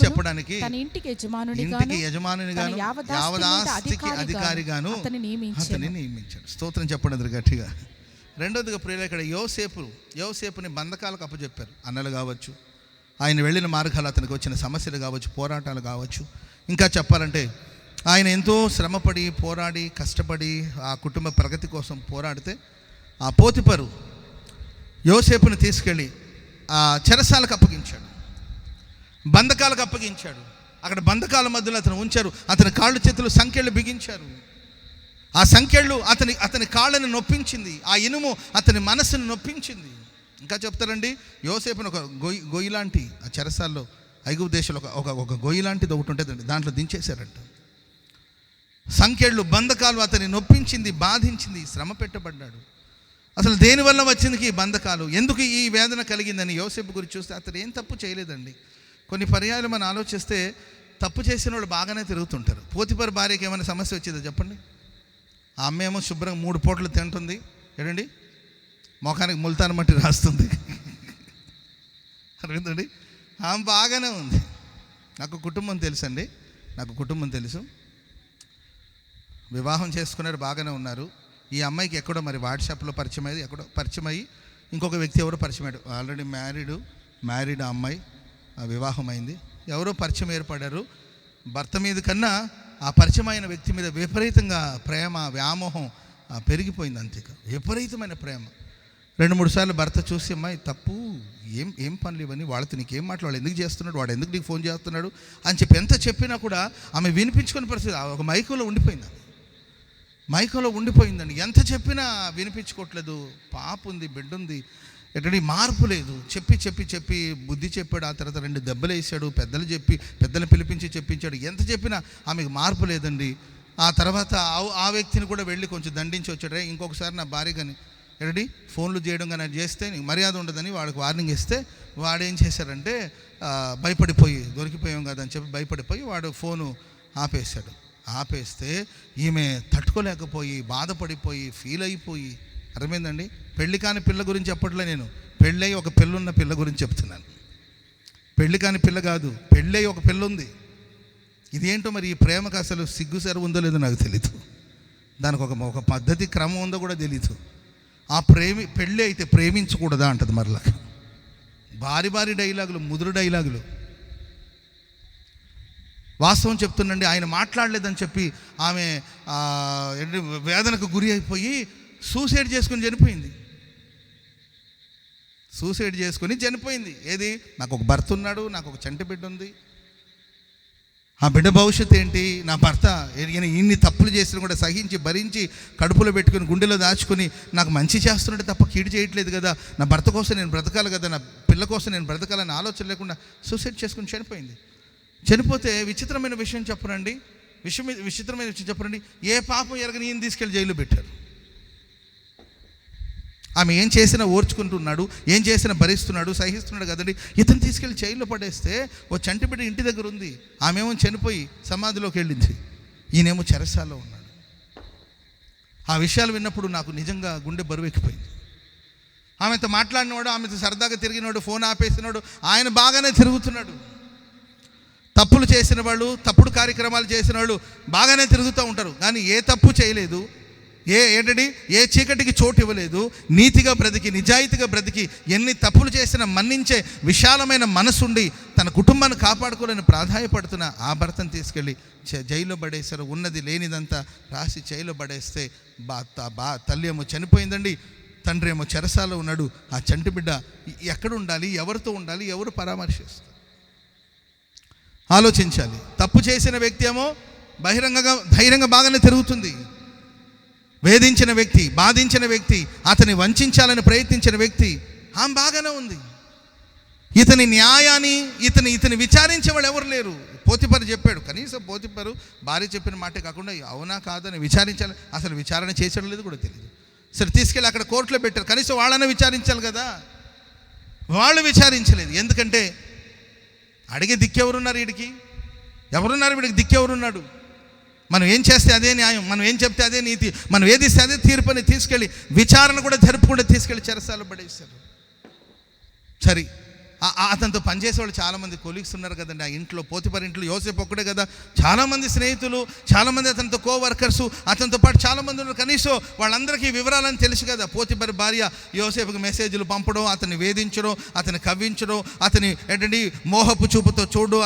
చెప్పడానికి తన ఇంటికి యజమానునిగాను యావదాస్తికి అధికారిగాను అతన్ని నియమించాడు. స్తోత్రం చెప్పండి గట్టిగా. రెండోదిగా ప్రియులు, ఇక్కడ యోసేపుని బంధకాలకు అప్పచెప్పారు. అన్నలు కావచ్చు, ఆయన వెళ్ళిన మార్గాలు, అతనికి వచ్చిన సమస్యలు కావచ్చు, పోరాటాలు కావచ్చు. ఇంకా చెప్పాలంటే ఆయన ఎంతో శ్రమపడి, పోరాడి, కష్టపడి ఆ కుటుంబ ప్రగతి కోసం పోరాడితే ఆ పోతిఫరు యోసేపుని తీసుకెళ్ళి ఆ చెరసాలకు అప్పగించాడు, బంధకాలకు అప్పగించాడు. అక్కడ బంధకాల మధ్యలో అతను ఉంచారు. అతని కాళ్ళు చేతులు సంకెళ్ళు బిగించారు. ఆ సంకెళ్ళు అతని కాళ్ళని నొప్పించింది. ఆ ఇనుము అతని మనసును నొప్పించింది. ఇంకా చెప్తారండి, యోసేపుని ఒక గొయ్యి లాంటి ఆ చెరసాల్లో ఐగుప్తు దేశంలో ఒక గొయ్యి లాంటిది ఒకటి ఉంటుందండి, దాంట్లో దించేశారంట. సంకెళ్ళు, బంధకాలు అతని నొప్పించింది, బాధించింది, శ్రమ పెట్టబడ్డాడు. అసలు దేనివల్ల వచ్చింది ఈ బంధకాలు, ఎందుకు ఈ వేదన కలిగిందని యోసేపు గురించి చూస్తే అతను ఏం తప్పు చేయలేదండి. కొన్ని పర్యాయాలు మనం ఆలోచిస్తే తప్పు చేసిన వాళ్ళు బాగానే తిరుగుతుంటారు. పోతిఫర్ భార్యకి ఏమైనా సమస్య వచ్చిందో చెప్పండి? ఆ అమ్మేమో శుభ్రంగా 3 పూటలు తింటుంది, ఏంటండి మొఖానికి ముల్తాన్ మట్టి రాస్తుంది, అర్థండి. ఆమె బాగానే ఉంది. నాకు కుటుంబం తెలుసు, వివాహం చేసుకున్నారు, బాగానే ఉన్నారు. ఈ అమ్మాయికి ఎక్కడో మరి వాట్సాప్లో పరిచయం అయ్యి ఇంకొక వ్యక్తి ఎవరో పరిచయం, ఆల్రెడీ మ్యారీడ్ ఆ అమ్మాయి, వివాహం అయింది. ఎవరో పరిచయం ఏర్పడారు. భర్త మీద కన్నా ఆ పరిచయమైన వ్యక్తి మీద విపరీతంగా ప్రేమ, వ్యామోహం పెరిగిపోయింది. అంతే, విపరీతమైన ప్రేమ. 2-3 సార్లు భర్త చూసి, అమ్మాయి తప్పు, ఏం పనులు ఇవన్నీ, వాళ్ళతో నీకేం మాట్లాడాలి, ఎందుకు చేస్తున్నాడు, వాడు ఎందుకు నీకు ఫోన్ చేస్తున్నాడు అని చెప్పి ఎంత చెప్పినా కూడా ఆమె వినిపించుకునే పరిస్థితి. ఒక మైకంలో ఉండిపోయిందండి. ఎంత చెప్పినా వినిపించుకోవట్లేదు. పాప ఉంది, బిడ్డ ఉంది, ఎక్కడి మార్పు లేదు. చెప్పి బుద్ధి చెప్పాడు. ఆ తర్వాత 2 దెబ్బలు వేసాడు. పెద్దలు పిలిపించి చెప్పించాడు. ఎంత చెప్పినా ఆమెకు మార్పు లేదండి. ఆ తర్వాత ఆ వ్యక్తిని కూడా వెళ్ళి కొంచెం దండించి వచ్చాడు. ఇంకొకసారి నా భార్య కానీ ఎక్కడి ఫోన్లు చేయడం కానీ చేస్తే నీకు మర్యాద ఉండదని వాడికి వార్నింగ్ ఇస్తే వాడేం చేశాడంటే భయపడిపోయి, దొరికిపోయాం కదా అని చెప్పి భయపడిపోయి వాడు ఫోను ఆపేశాడు. ఆపేస్తే ఈమె తట్టుకోలేకపోయి, బాధపడిపోయి, ఫీల్ అయిపోయి, అర్థమైందండి. పెళ్లి కాని పిల్ల గురించి చెప్పట్లే నేను, పెళ్ళై ఒక పిల్లున్న పిల్ల గురించి చెప్తున్నాను. పెళ్లి కాని పిల్ల కాదు, పెళ్ళై ఒక పిల్ల ఉంది. ఇదేంటో మరి, ఈ ప్రేమకు అసలు సిగ్గు సెరవు ఉందో లేదో నాకు తెలీదు. దానికి ఒక పద్ధతి, క్రమం ఉందో కూడా తెలీదు. ఆ పెళ్ళి అయితే ప్రేమించకూడదా అంటది మరలా. భారీ డైలాగులు, ముదురు డైలాగులు. వాస్తవం చెప్తుండండి, ఆయన మాట్లాడలేదని చెప్పి ఆమె వేదనకు గురి అయిపోయి సూసైడ్ చేసుకుని చనిపోయింది. ఏది, నాకు ఒక భర్త ఉన్నాడు, నాకు ఒక చంటి బిడ్డ ఉంది, ఆ బిడ్డ భవిష్యత్తు ఏంటి, నా భర్త ఇన్ని తప్పులు చేసినా కూడా సహించి భరించి కడుపులో పెట్టుకుని గుండెలో దాచుకుని నాకు మంచి చేస్తున్నాడు తప్ప కీడు చేయట్లేదు కదా, నా భర్త కోసం నేను బ్రతకాలి కదా, నా పిల్ల కోసం నేను బ్రతకాలని ఆలోచన లేకుండా సూసైడ్ చేసుకుని చనిపోయింది. చనిపోతే విచిత్రమైన విషయం చెప్పనండి, ఏ పాపం ఎరగని ఈయన తీసుకెళ్ళి జైల్లో పెట్టారు. ఆమె ఏం చేసినా ఓర్చుకుంటున్నాడు, ఏం చేసినా భరిస్తున్నాడు, సహిస్తున్నాడు కదండి. ఇతను తీసుకెళ్ళి జైల్లో పడేస్తే ఓ చంటి బిడ్డ ఇంటి దగ్గర ఉంది, ఆమెమో చనిపోయి సమాధిలోకి వెళ్ళింది, ఈయనేమో చెరసాల్లో ఉన్నాడు. ఆ విషయాలు విన్నప్పుడు నాకు నిజంగా గుండె బరువెక్కిపోయింది. ఆమెతో మాట్లాడినవాడు, ఆమెతో సరదాగా తిరిగినవాడు, ఫోన్ ఆపేసినాడు, ఆయన బాగానే తిరుగుతున్నాడు. తప్పులు చేసిన వాళ్ళు, తప్పుడు కార్యక్రమాలు చేసిన వాళ్ళు బాగానే తిరుగుతూ ఉంటారు, కానీ ఏ తప్పు చేయలేదు, ఏ చీకటికి చోటు ఇవ్వలేదు, నీతిగా బ్రతికి, నిజాయితీగా బ్రతికి, ఎన్ని తప్పులు చేసినా మన్నించే విశాలమైన మనసుండి తన కుటుంబాన్ని కాపాడుకోవాలని ప్రాధాయపడుతున్న ఆ భర్తను తీసుకెళ్ళి జైల్లో పడేశారు. ఉన్నది లేనిదంతా రాసి జైల్లో పడేస్తే తల్లి ఏమో చనిపోయిందండి, తండ్రి ఏమో చెరసాలో ఉన్నాడు. ఆ చంటి బిడ్డ ఎక్కడ ఉండాలి, ఎవరితో ఉండాలి, ఎవరు పరామర్శిస్తారు? ఆలోచించాలి. తప్పు చేసిన వ్యక్తి ఏమో ధైర్యంగా బాగానే తిరుగుతుంది. వేధించిన వ్యక్తి, బాధించిన వ్యక్తి, అతని వంచాలని ప్రయత్నించిన వ్యక్తి ఆమె బాగానే ఉంది. ఇతని న్యాయాన్ని ఇతని విచారించే వాళ్ళు ఎవరు లేరు. పోతిఫరు చెప్పాడు, కనీసం పోతిఫరు భార్య చెప్పిన మాటే కాకుండా అవునా కాదని విచారించాలి. అసలు విచారణ చేసేది లేదు కూడా తెలియదు. సరే తీసుకెళ్ళి అక్కడ కోర్టులో పెట్టారు, కనీసం వాళ్ళనే విచారించాలి కదా, వాళ్ళు విచారించలేదు. ఎందుకంటే అడిగే దిక్కెవరున్నారు వీడికి? ఎవరున్నారు వీడికి? దిక్కెవరున్నాడు? మనం ఏం చేస్తే అదే న్యాయం, మనం ఏం చెప్తే అదే నీతి, మనం ఏదిస్తే అదే తీర్పుని తీసుకెళ్ళి విచారణ కూడా జరుపుకుండా తీసుకెళ్ళి చెరసాలు పడేశారు. సరే, అతనితో పనిచేసేవాళ్ళు చాలామంది కొలీగ్స్ ఉన్నారు కదండి ఆ ఇంట్లో. పోతిఫర్ ఇంట్లో యోసేపు ఒక్కడే కదా, చాలామంది స్నేహితులు, చాలామంది అతనితో కోవర్కర్సు, అతనితో పాటు చాలామంది ఉన్నారు. కనీసం వాళ్ళందరికీ వివరాలని తెలుసు కదా. పోతిఫర్ భార్య యోసేపుకి మెసేజ్లు పంపడం, అతన్ని వేధించడం, అతన్ని కవ్వించడం, అతని మోహపు చూపుతో చూడడం,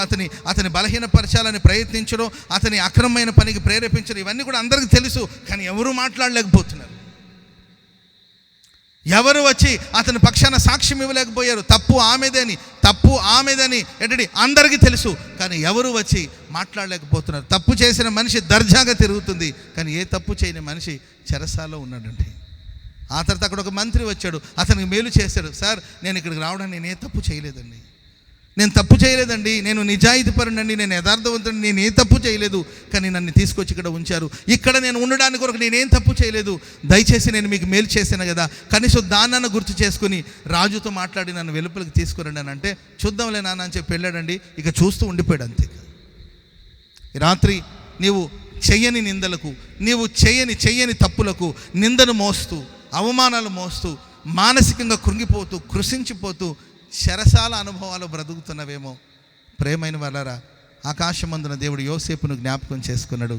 అతని బలహీనపరచాలని ప్రయత్నించడం, అతని అక్రమమైన పనికి ప్రేరేపించడం, ఇవన్నీ కూడా అందరికీ తెలుసు. కానీ ఎవరు మాట్లాడలేకపోతున్నారు, ఎవరు వచ్చి అతని పక్షాన సాక్ష్యం ఇవ్వలేకపోయారు. తప్పు ఆమెదని అందరికీ తెలుసు, కానీ ఎవరు వచ్చి మాట్లాడలేకపోతున్నారు. తప్పు చేసిన మనిషి దర్జాగా తిరుగుతుంది, కానీ ఏ తప్పు చేయని మనిషి చెరసాలో ఉన్నాడండి. ఆ తర్వాత అక్కడ ఒక మంత్రి వచ్చాడు, అతనికి మేలు చేశాడు. సార్, నేను ఇక్కడికి రావడానికి నేను ఏ తప్పు చేయలేదండి, నేను నిజాయితీపరునండి, నేను యథార్థవంతుడిని, నేను ఏ తప్పు చేయలేదు, కానీ నన్ను తీసుకొచ్చి ఇక్కడ ఉంచారు. ఇక్కడ నేను ఉండడానికి కొరకు నేనేం తప్పు చేయలేదు, దయచేసి నేను మీకు మేలు చేశాను కదా, కనీసం దాన్నన్న గుర్తు చేసుకుని రాజుతో మాట్లాడి నన్ను వెలుపలికి తీసుకురండి అని అంటే, చూద్దాంలే నాన్న అని చెప్పి వెళ్ళాడండి. ఇక చూస్తూ ఉండిపోయాడు అంతే. ఈ రాత్రి నీవు చెయ్యని నిందలకు, నీవు చెయ్యని తప్పులకు నిందను మోస్తూ, అవమానాలు మోస్తూ, మానసికంగా కృంగిపోతూ, కృషించిపోతూ చెరసాల అనుభవాలు బ్రతుకుతున్నవేమో. ప్రేమైన వాళ్ళారా, ఆకాశమందున దేవుడు యోసేపును జ్ఞాపకం చేసుకున్నాడు.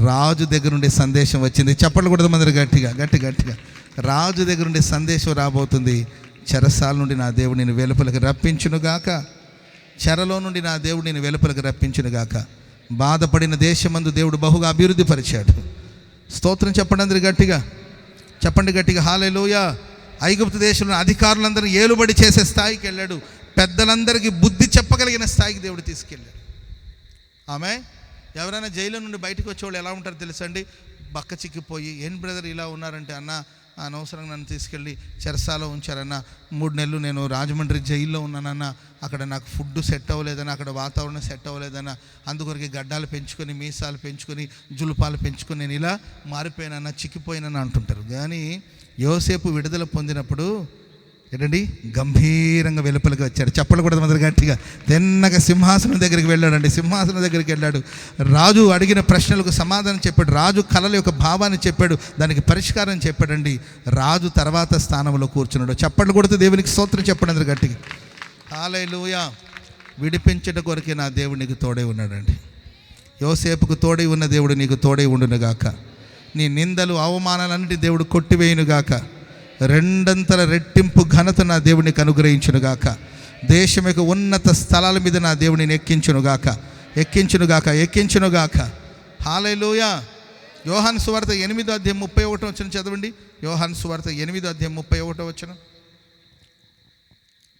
రాజు దగ్గర నుండి సందేశం వచ్చింది. చప్పట్లు కూడా మందరు గట్టిగా రాజు దగ్గర నుండి సందేశం రాబోతుంది, చెరసాల నుండి నా దేవుడు నేను వెలుపలకు రప్పించునుగాక, చెరలో నుండి నా దేవుడు నేను వెలుపలకు రప్పించునుగాక. బాధపడిన దేశమందు దేవుడు బహుగా అభివృద్ధి పరిచాడు. స్తోత్రం చెప్పండి అందరు గట్టిగా, చెప్పండి గట్టిగా హల్లెలూయా. ఐగుప్తు దేశంలో అధికారులందరూ ఏలుబడి చేసే స్థాయికి వెళ్ళాడు. పెద్దలందరికీ బుద్ధి చెప్పగలిగిన స్థాయికి దేవుడు తీసుకెళ్ళాడు. ఆమె ఎవరైనా జైలు నుండి బయటకు వచ్చేవాళ్ళు ఎలా ఉంటారో తెలుసండి? బక్క చిక్కిపోయి, ఏం బ్రదర్ ఇలా ఉన్నారంటే, అన్న అనవసరంగా నన్ను తీసుకెళ్ళి చెరసాలో ఉంచారన్న, 3 నెలలు నేను రాజమండ్రి జైల్లో ఉన్నానన్న, అక్కడ నాకు ఫుడ్ సెట్ అవ్వలేదన్న, అక్కడ వాతావరణం సెట్ అవ్వలేదన్న, అందుకొరకు గడ్డాలు పెంచుకొని, మీసాలు పెంచుకొని, జులుపాలు పెంచుకొని నేను ఇలా మారిపోయానన్న, చిక్కిపోయినని అంటుంటారు. కానీ యోసేపు విడుదల పొందినప్పుడు ఏంటండి, గంభీరంగా వెలుపలికి వచ్చాడు. చెప్పలు కూడా మొదలు గట్టిగా, తిన్నగా సింహాసనం దగ్గరికి వెళ్ళాడండి. సింహాసనం దగ్గరికి వెళ్ళాడు. రాజు అడిగిన ప్రశ్నలకు సమాధానం చెప్పాడు. రాజు కళల యొక్క భావాన్ని చెప్పాడు, దానికి పరిష్కారం చెప్పాడండి. రాజు తర్వాత స్థానంలో కూర్చున్నాడు. చప్పట్లు కొడితే దేవునికి స్తోత్రం చెప్పండి అందరు గట్టిగా. హల్లెలూయా. విడిపించట కొరకే నా దేవుడు నీకు తోడై ఉన్నాడండి. యోసేపుకు తోడై ఉన్న దేవుడు నీకు తోడై ఉండునుగాక. నీ నిందలు అవమానాలన్నిటి దేవుడు కొట్టివేయునుగాక. 2 రెట్టింపు ఘనత నా దేవునికి అనుగ్రహించునుగాక. దేశం యొక్క ఉన్నత స్థలాల మీద నా దేవుడిని ఎక్కించునుగాక, ఎక్కించునుగాక, ఎక్కించునుగాక. హల్లెలూయా. యోహాను సువార్త 8:31 చదవండి. యోహాను సువార్త 8:31.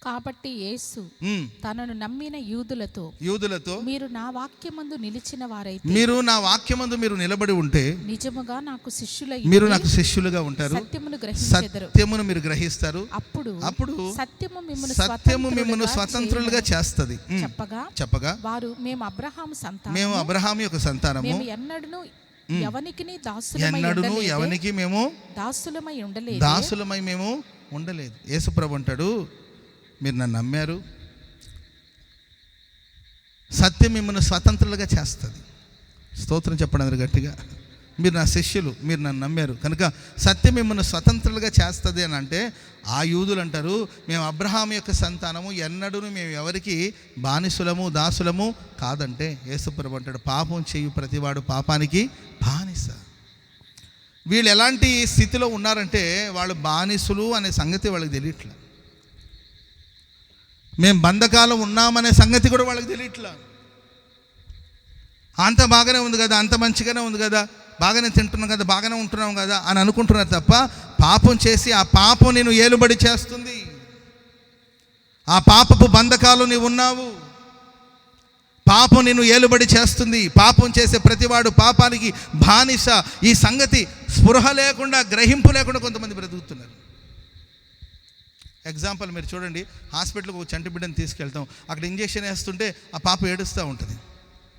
కాబట్టి యేసు తనను నమ్మిన యూదులతో మీరు నా వాక్యమందు నిలిచిన వారైతే, మీరు నా వాక్యమందు మీరు నిలబడి ఉంటే నిజముగా నాకు శిష్యులై మీరు నాకు శిష్యులుగా ఉంటారు, సత్యమును మీరు గ్రహిస్తారు. అప్పుడు సత్యము మిమ్మల్ని స్వతంత్రులుగా చేస్తుంది. చెప్పగా వారు మేము అబ్రహాము యొక్క సంతానము, ఎన్నడూను ఎవనికి మేము దాసులమై మేము ఉండలేదు. యేసుప్రభు అంటాడు, మీరు నన్ను నమ్మారు, సత్యం మిమ్మల్ని స్వతంత్రులుగా చేస్తుంది. స్తోత్రం చెప్పండి అందరు గట్టిగా. మీరు నా శిష్యులు, మీరు నన్ను నమ్మారు కనుక సత్యం మిమ్మల్ని స్వతంత్రులుగా చేస్తుంది అని అంటే, ఆ యూదులు అంటారు, మేము అబ్రహాం యొక్క సంతానము, ఎన్నడూను మేము ఎవరికి బానిసులము దాసులము కాదంటే, యేసుప్రభు అంటాడు, పాపం చేయు ప్రతివాడు పాపానికి బానిస. వీళ్ళు ఎలాంటి స్థితిలో ఉన్నారంటే, వాళ్ళు బానిసులు అనే సంగతి వాళ్ళకి తెలియట్లే. మేము బంధకాలు ఉన్నామనే సంగతి కూడా వాళ్ళకి తెలియట్లా. అంత బాగానే ఉంది కదా, అంత మంచిగానే ఉంది కదా, బాగానే తింటున్నాం కదా, బాగానే ఉంటున్నాం కదా అని అనుకుంటున్నారు తప్ప, పాపం చేసి ఆ పాపం నేను ఏలుబడి చేస్తుంది. ఆ పాపపు బంధకాలు నీవు ఉన్నావు, పాపం నేను ఏలుబడి చేస్తుంది. పాపం చేసే ప్రతివాడు పాపానికి బానిస. ఈ సంగతి స్పృహ లేకుండా, గ్రహింపు లేకుండా కొంతమంది బ్రతుకుతున్నారు. ఎగ్జాంపుల్ మీరు చూడండి, హాస్పిటల్కి ఒక చంటి బిడ్డని తీసుకెళ్తాం, అక్కడ ఇంజెక్షన్ వేస్తుంటే ఆ పాప ఏడుస్తూ ఉంటుంది.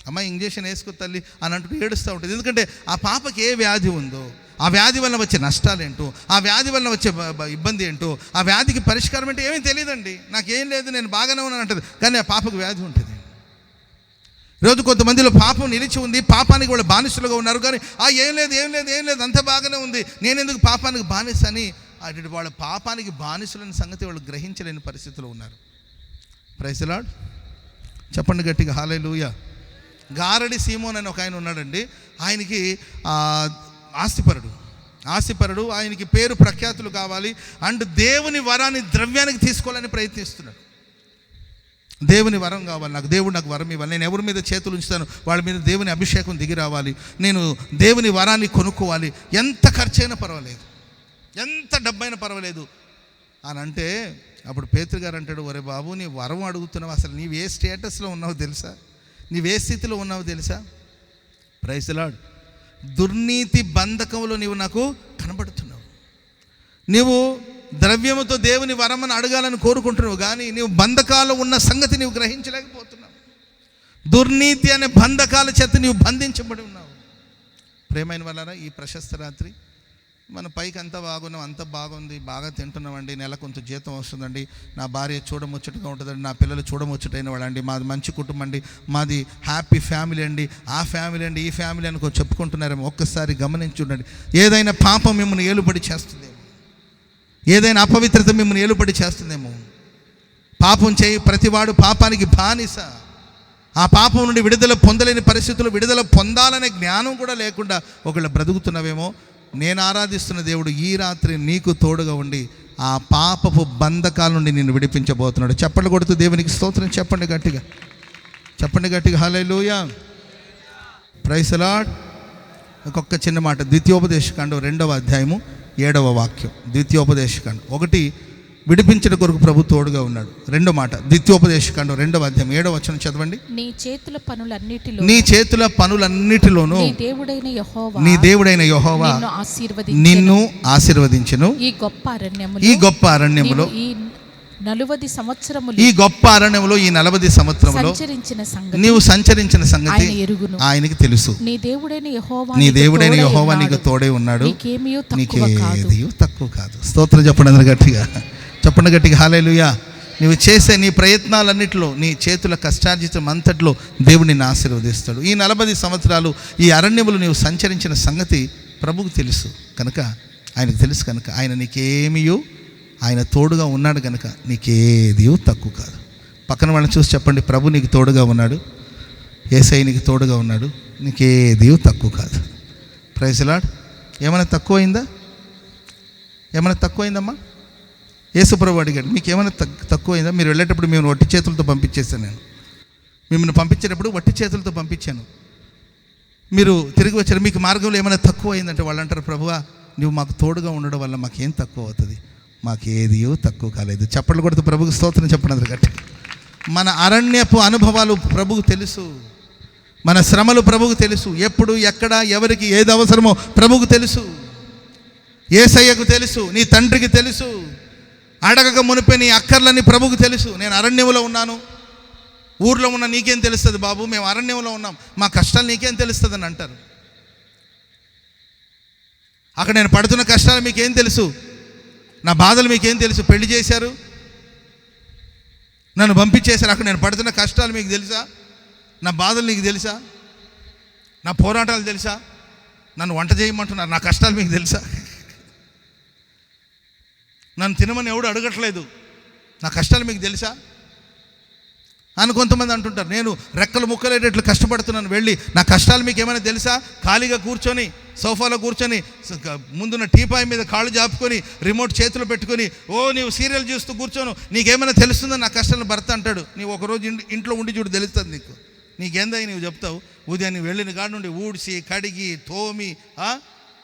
అమ్మాయి ఇంజెక్షన్ వేసుకో తల్లి అని అంటూ ఏడుస్తూ ఉంటుంది. ఎందుకంటే ఆ పాపకి ఏ వ్యాధి ఉందో, ఆ వ్యాధి వల్ల వచ్చే నష్టాలేంటో, ఆ వ్యాధి వల్ల వచ్చే ఇబ్బంది ఏంటో, ఆ వ్యాధికి పరిష్కారం అంటే ఏమీ తెలియదండి. నాకేం లేదు, నేను బాగానే ఉన్నాను అంటుంది, కానీ ఆ పాపకు వ్యాధి ఉంటుంది. రోజు కొంతమందిలో పాపం నిలిచి ఉంది, పాపానికి వాళ్ళు బానిసలుగా ఉన్నారు. కానీ ఏం లేదు అంత బాగానే ఉంది, నేను ఎందుకు పాపానికి బానిస అని అటు వాళ్ళ పాపానికి బానిసలైన సంగతి వాళ్ళు గ్రహించలేని పరిస్థితిలో ఉన్నారు. Praise the Lord. చెప్పండి గట్టిగా హల్లెలూయా. గారడి సీమోన్ అని ఒక ఆయన ఉన్నాడండి. ఆయనకి ఆస్తిపరుడు, ఆయనకి పేరు ప్రఖ్యాతులు కావాలి అండ్ దేవుని వరాన్ని ద్రవ్యానికి తీసుకోవాలని ప్రయత్నిస్తున్నాడు. దేవుని వరం కావాలి నాకు, దేవుడు నాకు వరం ఇవ్వాలి, నేను ఎవరి మీద చేతులు ఉంచుతాను వాళ్ళ మీద దేవుని అభిషేకం దిగి రావాలి, నేను దేవుని వరాన్ని కొనుక్కోవాలి, ఎంత ఖర్చైనా పర్వాలేదు, ఎంత డబ్బైనా పర్వాలేదు అని అంటే, అప్పుడు పేతురు గారు అంటాడు, ఒరే బాబు నీ వరం అడుగుతున్నావు, అసలు నీవు ఏ స్టేటస్లో ఉన్నావో తెలుసా, నీవే స్థితిలో ఉన్నావో తెలుసా? Praise the Lord. దుర్నీతి బంధకంలో నీవు నాకు కనబడుతున్నావు. నీవు ద్రవ్యముతో దేవుని వరమని అడగాలని కోరుకుంటున్నావు, కానీ నీవు బంధకాలు ఉన్న సంగతి నీవు గ్రహించలేకపోతున్నావు. దుర్నీతి అనే బంధకాల చేత నీవు బంధించబడి ఉన్నావు. ప్రేమైన వాళ్ళారా, ఈ ప్రశస్త రాత్రి మన పైకి అంతా బాగున్నాం, అంత బాగుంది, బాగా తింటున్నామండి, నెల కొంత జీతం వస్తుందండి, నా భార్య చూడముచ్చటగా ఉంటుందండి, నా పిల్లలు చూడముచ్చటైన వాళ్ళండి, మాది మంచి కుటుంబం అండి, మాది హ్యాపీ ఫ్యామిలీ అండి, ఆ ఫ్యామిలీ అండి, ఈ ఫ్యామిలీ అని చెప్పుకుంటున్నారేమో. ఒక్కసారి గమనించి ఉండండి. ఏదైనా పాపం మిమ్మల్ని ఏలుబడి చేస్తుందేమో, ఏదైనా అపవిత్రత మిమ్మల్ని ఏలుబడి చేస్తుందేమో. పాపం చేయి ప్రతివాడు పాపానికి బానిస. ఆ పాపం నుండి విడుదల పొందలేని పరిస్థితుల్లో విడుదల పొందాలనే జ్ఞానం కూడా లేకుండా ఒకళ్ళు బ్రతుకుతున్నావేమో. నేను ఆరాధిస్తున్న దేవుడు ఈ రాత్రి నీకు తోడుగా ఉండి ఆ పాపపు బంధకాల నుండి నిన్ను విడిపించబోతున్నాడు. చప్పట్లు కొడుతూ దేవునికి స్తోత్రం చెప్పండి గట్టిగా, చెప్పండి గట్టిగా. హల్లెలూయా, ప్రైజ్ ది లార్డ్. ఇంకొక చిన్న మాట, ద్వితీయోపదేశకాండం 2వ అధ్యాయము 7వ వాక్యం. ద్వితీయోపదేశకాండం 1 విడిపించడం కొరకు ప్రభు తోడుగా ఉన్నాడు. 2వ మాట ద్వితీయోపదేశకాండం 2వ అధ్యాయం 7వ వచనం చదవండి. నీ చేతుల పనులన్నిటిలోనూ నీ దేవుడైన యెహోవా నిన్ను ఆశీర్వదించెను. ఈ గొప్ప అరణ్యములో ఈ గొప్ప అరణ్యంలో ఈ 40 సంవత్సరములో నీవు సంచరించిన సంగతి ఆయనకి తెలుసు. నీ దేవుడైన యెహోవా నీకు తోడే ఉన్నాడు, నీకేదియూ తక్కువ కాదు. స్తోత్రం చెప్పండి అందరు గట్టిగా, చెప్పండి గట్టిగా. హల్లెలూయా. నీవు చేసే నీ ప్రయత్నాలన్నిటిలో, నీ చేతుల కష్టార్జితం అంతట్లో దేవుడు నిన్ను ఆశీర్వదిస్తాడు. ఈ 40 సంవత్సరాలు ఈ అరణ్యములు నీవు సంచరించిన సంగతి ప్రభువుకు తెలుసు కనుక, ఆయనకు తెలుసు కనుక ఆయన నీకేమియో, ఆయన తోడుగా ఉన్నాడు కనుక నీకేది తక్కువ కాదు. పక్కన వాళ్ళని చూసి చెప్పండి, ప్రభు నీకు తోడుగా ఉన్నాడు, యేసయ్య నీకు తోడుగా ఉన్నాడు, నీకేది తక్కువ కాదు. Praise the Lord. ఏమైనా తక్కువైందా? ఏమైనా తక్కువైందమ్మా? యేసు ప్రభు అడిగాడు, మీకు ఏమైనా తక్కువైందా? మీరు వెళ్ళేటప్పుడు మేము వట్టి చేతులతో పంపించేసాను, నేను మిమ్మల్ని పంపించేటప్పుడు వట్టి చేతులతో పంపించాను, మీరు తిరిగి వచ్చారు, మీకు మార్గంలో ఏమైనా తక్కువ అయిందంటే వాళ్ళు అంటారు, ప్రభువా నువ్వు మాకు తోడుగా ఉండడం వల్ల మాకేం తక్కువ అవుతుంది, మాకేదియో తక్కువ కాలేదు. చప్పట్లు కొడుతూ ప్రభుకు స్తోత్రం చెప్పండి అందరు గట్టి. మన అరణ్యపు అనుభవాలు ప్రభుకు తెలుసు, మన శ్రమలు ప్రభుకు తెలుసు, ఎప్పుడు ఎక్కడ ఎవరికి ఏది అవసరమో ప్రభుకు తెలుసు, యేసయ్యకు తెలుసు, నీ తండ్రికి తెలుసు. అడగక మునిపే నీ అక్కర్లని ప్రభుకు తెలుసు. నేను అరణ్యంలో ఉన్నాను, ఊర్లో ఉన్న నీకేం తెలుస్తుంది బాబు, మేము అరణ్యంలో ఉన్నాం, మా కష్టాలు నీకేం తెలుస్తుంది అని అంటారు. అక్కడ నేను పడుతున్న కష్టాలు మీకేం తెలుసు, నా బాధలు మీకేం తెలుసు. పెళ్లి చేశారు, నన్ను పంపించేశారు, అక్కడ నేను పడుతున్న కష్టాలు మీకు తెలుసా, నా బాధలు నీకు తెలుసా, నా పోరాటాలు తెలుసా, నన్ను వంట చేయమంటున్నారు, నా కష్టాలు మీకు తెలుసా, నన్ను తినమని ఎవడు అడగట్లేదు, నా కష్టాలు మీకు తెలుసా అని కొంతమంది అంటుంటారు. నేను రెక్కలు ముక్కలేటట్లు కష్టపడుతున్నాను, వెళ్ళి నా కష్టాలు మీకు ఏమైనా తెలుసా? ఖాళీగా కూర్చొని సోఫాలో కూర్చొని ముందున్న టీపాయ్ మీద కాళ్ళు జాపుకొని రిమోట్ చేతులు పెట్టుకొని నీవు సీరియల్ చూస్తూ కూర్చోను, నీకేమైనా తెలుస్తుందని నా కష్టాలను భర్త అంటాడు. నీవు ఒకరోజు ఇంట్లో ఉండి చూడు, తెలుస్తుంది నీకేందని నీవు చెప్తావు. ఉదయాన్ని వెళ్ళిన కాడ నుండి ఊడ్చి కడిగి తోమి,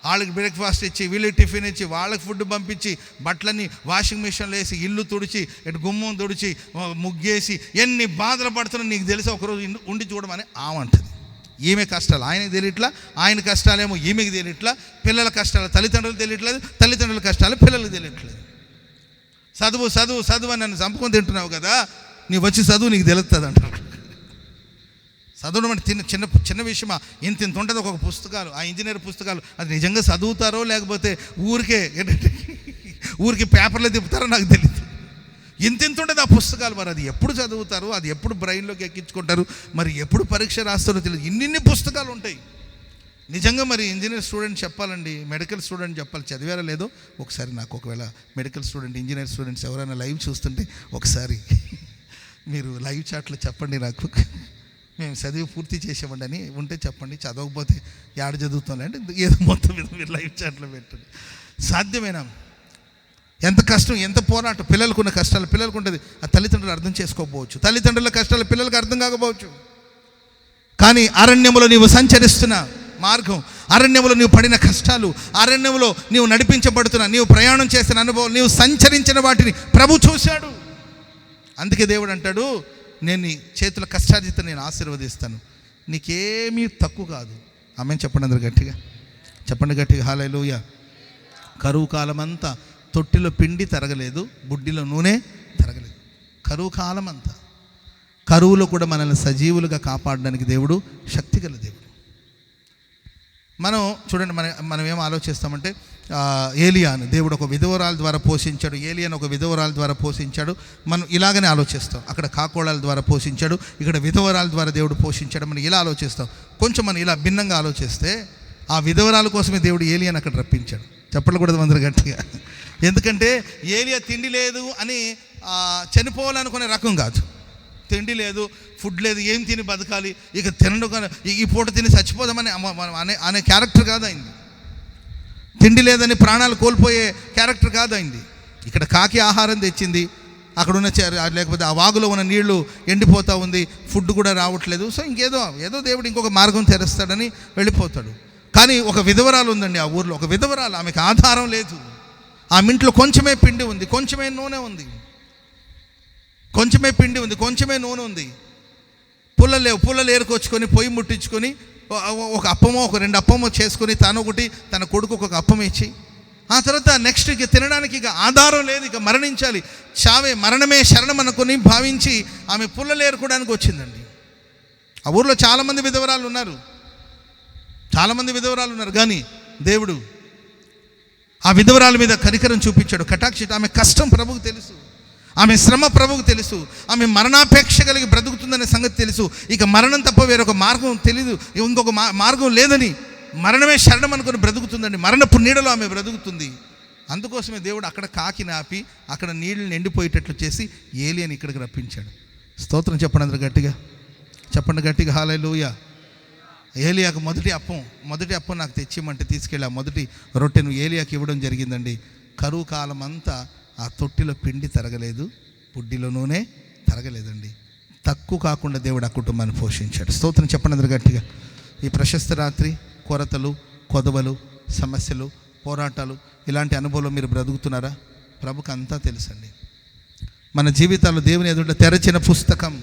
వాళ్ళకి బ్రేక్ఫాస్ట్ ఇచ్చి, వీళ్ళకి టిఫిన్ ఇచ్చి, వాళ్ళకి ఫుడ్ పంపించి, బట్టలన్నీ వాషింగ్ మిషన్లో వేసి, ఇల్లు తుడిచి, ఇటు గుమ్మం తుడిచి, ముగ్గేసి, ఎన్ని బాధలు పడుతున్నా నీకు తెలిసి ఒకరోజు ఉండి చూడమని ఆమంటుంది. ఈమె కష్టాలు ఆయనకు తెలియట్లా, ఆయన కష్టాలేమో ఈమెకి తెలియట్లా, పిల్లల కష్టాలు తల్లిదండ్రులు తెలియట్లేదు, తల్లిదండ్రుల కష్టాలు పిల్లలకు తెలియట్లేదు. చదువు చదువు చదువు అని నన్ను చంపుకొని తింటున్నావు కదా, నీవు వచ్చి చదువు నీకు తెలుస్తుంది అంటారు. చదవడం అంటే చిన్న చిన్న విషయమా? ఇంత ఉంటుంది ఒక పుస్తకాలు, ఆ ఇంజనీర్ పుస్తకాలు, అది నిజంగా చదువుతారో లేకపోతే ఊరికి పేపర్లో తిప్పుతారో నాకు తెలియదు. ఇంత ఉంటుంది ఆ పుస్తకాలు, మరి అది ఎప్పుడు చదువుతారు, అది ఎప్పుడు బ్రెయిన్లోకి ఎక్కించుకుంటారు, మరి ఎప్పుడు పరీక్ష రాస్తారో తెలియదు. ఇన్ని పుస్తకాలు ఉంటాయి. నిజంగా మరి ఇంజనీర్ స్టూడెంట్ చెప్పాలండి, మెడికల్ స్టూడెంట్ చెప్పాలి, చదివారో లేదో ఒకసారి నాకు, ఒకవేళ మెడికల్ స్టూడెంట్ ఇంజనీర్ స్టూడెంట్స్ ఎవరైనా లైవ్ చూస్తుంటే ఒకసారి మీరు లైవ్ చాట్లో చెప్పండి, నాకు మేము చదివి పూర్తి చేసామండి అని ఉంటే చెప్పండి. చదవకపోతే ఏడ చదువుతాంలే అంటే ఏదో మొత్తం మీద మీరు లైవ్ చాట్లో పెట్టండి. సాధ్యమేనా? ఎంత కష్టం, ఎంత పోరాటం. పిల్లలకున్న కష్టాలు పిల్లలకు ఉంటుంది, ఆ తల్లిదండ్రులు అర్థం చేసుకోకపోవచ్చు, తల్లిదండ్రుల కష్టాలు పిల్లలకు అర్థం కాకపోవచ్చు. కానీ అరణ్యములో నీవు సంచరిస్తున్న మార్గం, అరణ్యములో నీవు పడిన కష్టాలు, అరణ్యములో నీవు నడిపించబడుతున్న, నీవు ప్రయాణం చేసిన అనుభవం, నీవు సంచరించిన వాటిని ప్రభు చూశాడు. అందుకే దేవుడు అంటాడు, నేను నీ చేతుల కష్టార్జితం నేను ఆశీర్వదిస్తాను, నీకేమీ తక్కువ కాదు. ఆమె చెప్పండి అందరు గట్టిగా, చెప్పండి గట్టిగా. హల్లెలూయా. కరువు కాలం అంతా తొట్టిలో పిండి తరగలేదు, బుడ్డిలో నూనె తరగలేదు. కరువు కాలం అంతా, కరువులో కూడా మనల్ని సజీవులుగా కాపాడడానికి దేవుడు శక్తిగల దేవుడు. మనం చూడండి, మనం ఏం ఆలోచిస్తామంటే ఏలియాను దేవుడు ఒక విధవరాల ద్వారా పోషించాడు, ఏలియాను ఒక విధవరాల ద్వారా పోషించాడు. మనం ఇలాగనే ఆలోచిస్తాం. అక్కడ కాకోళాల ద్వారా పోషించాడు, ఇక్కడ విధవరాల ద్వారా దేవుడు పోషించాడు, మనం ఇలా ఆలోచిస్తాం. కొంచెం మనం ఇలా భిన్నంగా ఆలోచిస్తే ఆ విధవరాల కోసమే దేవుడు ఏలియాను అక్కడ రప్పించాడు. చెప్పకూడదు అందరూ గట్టిగా. ఎందుకంటే ఏలియా తిండి లేదు అని చనిపోవాలనుకునే రకం కాదు. తిండి లేదు, ఫుడ్ లేదు, ఏం తిని బతకాలి, ఇక తినడం ఈ పూట తిని చచ్చిపోదామని అనే క్యారెక్టర్ కాదు అయింది. తిండి లేదని ప్రాణాలు కోల్పోయే క్యారెక్టర్ కాదు అయింది. ఇక్కడ కాకి ఆహారం తెచ్చింది, అక్కడ ఉన్న లేకపోతే ఆ వాగులో ఉన్న నీళ్లు ఎండిపోతూ ఉంది, ఫుడ్ కూడా రావట్లేదు. సో ఏదో దేవుడు ఇంకొక మార్గం తెరుస్తాడని వెళ్ళిపోతాడు. కానీ ఒక విధవరాలు ఉందండి ఆ ఊర్లో, ఒక విధవరాలు, ఆమెకు ఆధారం లేదు. ఆమె ఇంట్లో కొంచెమే పిండి ఉంది, కొంచెమే నూనె ఉంది, కొంచెమే పిండి ఉంది, కొంచెమే నూనె ఉంది. పుల్లలు ఏరుకొచ్చుకొని పొయ్యి ముట్టించుకొని ఒక అప్పమో ఒక 2 అప్పమో చేసుకొని తను ఒకటి తన కొడుకు ఒక అప్పం ఇచ్చి, ఆ తర్వాత నెక్స్ట్ ఇక తినడానికి ఇక ఆధారం లేదు, ఇక మరణించాలి, మరణమే శరణం అనుకొని భావించి ఆమె పుల్లలు ఏరుకోవడానికి వచ్చిందండి. ఆ ఊర్లో చాలామంది విధవరాలు ఉన్నారు, కానీ దేవుడు ఆ విధవరాల మీద కనికరం చూపించాడు, కటాక్షి. ఆమె కష్టం ప్రభువుకు తెలుసు, ఆమె శ్రమ ప్రభువుకు తెలుసు, ఆమె మరణాపేక్ష కలిగి బ్రతుకుతుందనే సంగతి తెలుసు. ఇక మరణం తప్ప వేరొక మార్గం తెలీదు, ఇంకొక మార్గం లేదని మరణమే శరణం అనుకుని బ్రతుకుతుందండి. మరణపు నీడలో ఆమె బ్రతుకుతుంది. అందుకోసమే దేవుడు అక్కడ కాకిని ఆపి అక్కడ నీళ్ళని ఎండిపోయేటట్లు చేసి ఏలియాని ఇక్కడికి రప్పించాడు. స్తోత్రం చెప్పండి అందరూ గట్టిగా, చెప్పండి గట్టిగా హల్లెలూయా. ఏలియాకు మొదటి అప్పం నాకు తెచ్చిమంటే తీసుకెళ్ళి ఆ మొదటి రొట్టెను ఏలియాకి ఇవ్వడం జరిగిందండి. కరువు కాలం అంతా ఆ తొట్టిలో పిండి తరగలేదు, బుడ్డిలో నూనె తరగలేదండి. తక్కువ కాకుండా దేవుడు ఆ కుటుంబాన్ని పోషించాడు. స్తోత్రం చెప్పండి అందరూ గట్టిగా. ఈ ప్రశస్త రాత్రి కొరతలు, కొదవలు, సమస్యలు, పోరాటాలు, ఇలాంటి అనుభవం మీరు బ్రతుకుతున్నారా? ప్రభుకు అంతా తెలుసండి. మన జీవితాలు దేవుని ఎదుట తెరచిన పుస్తకం.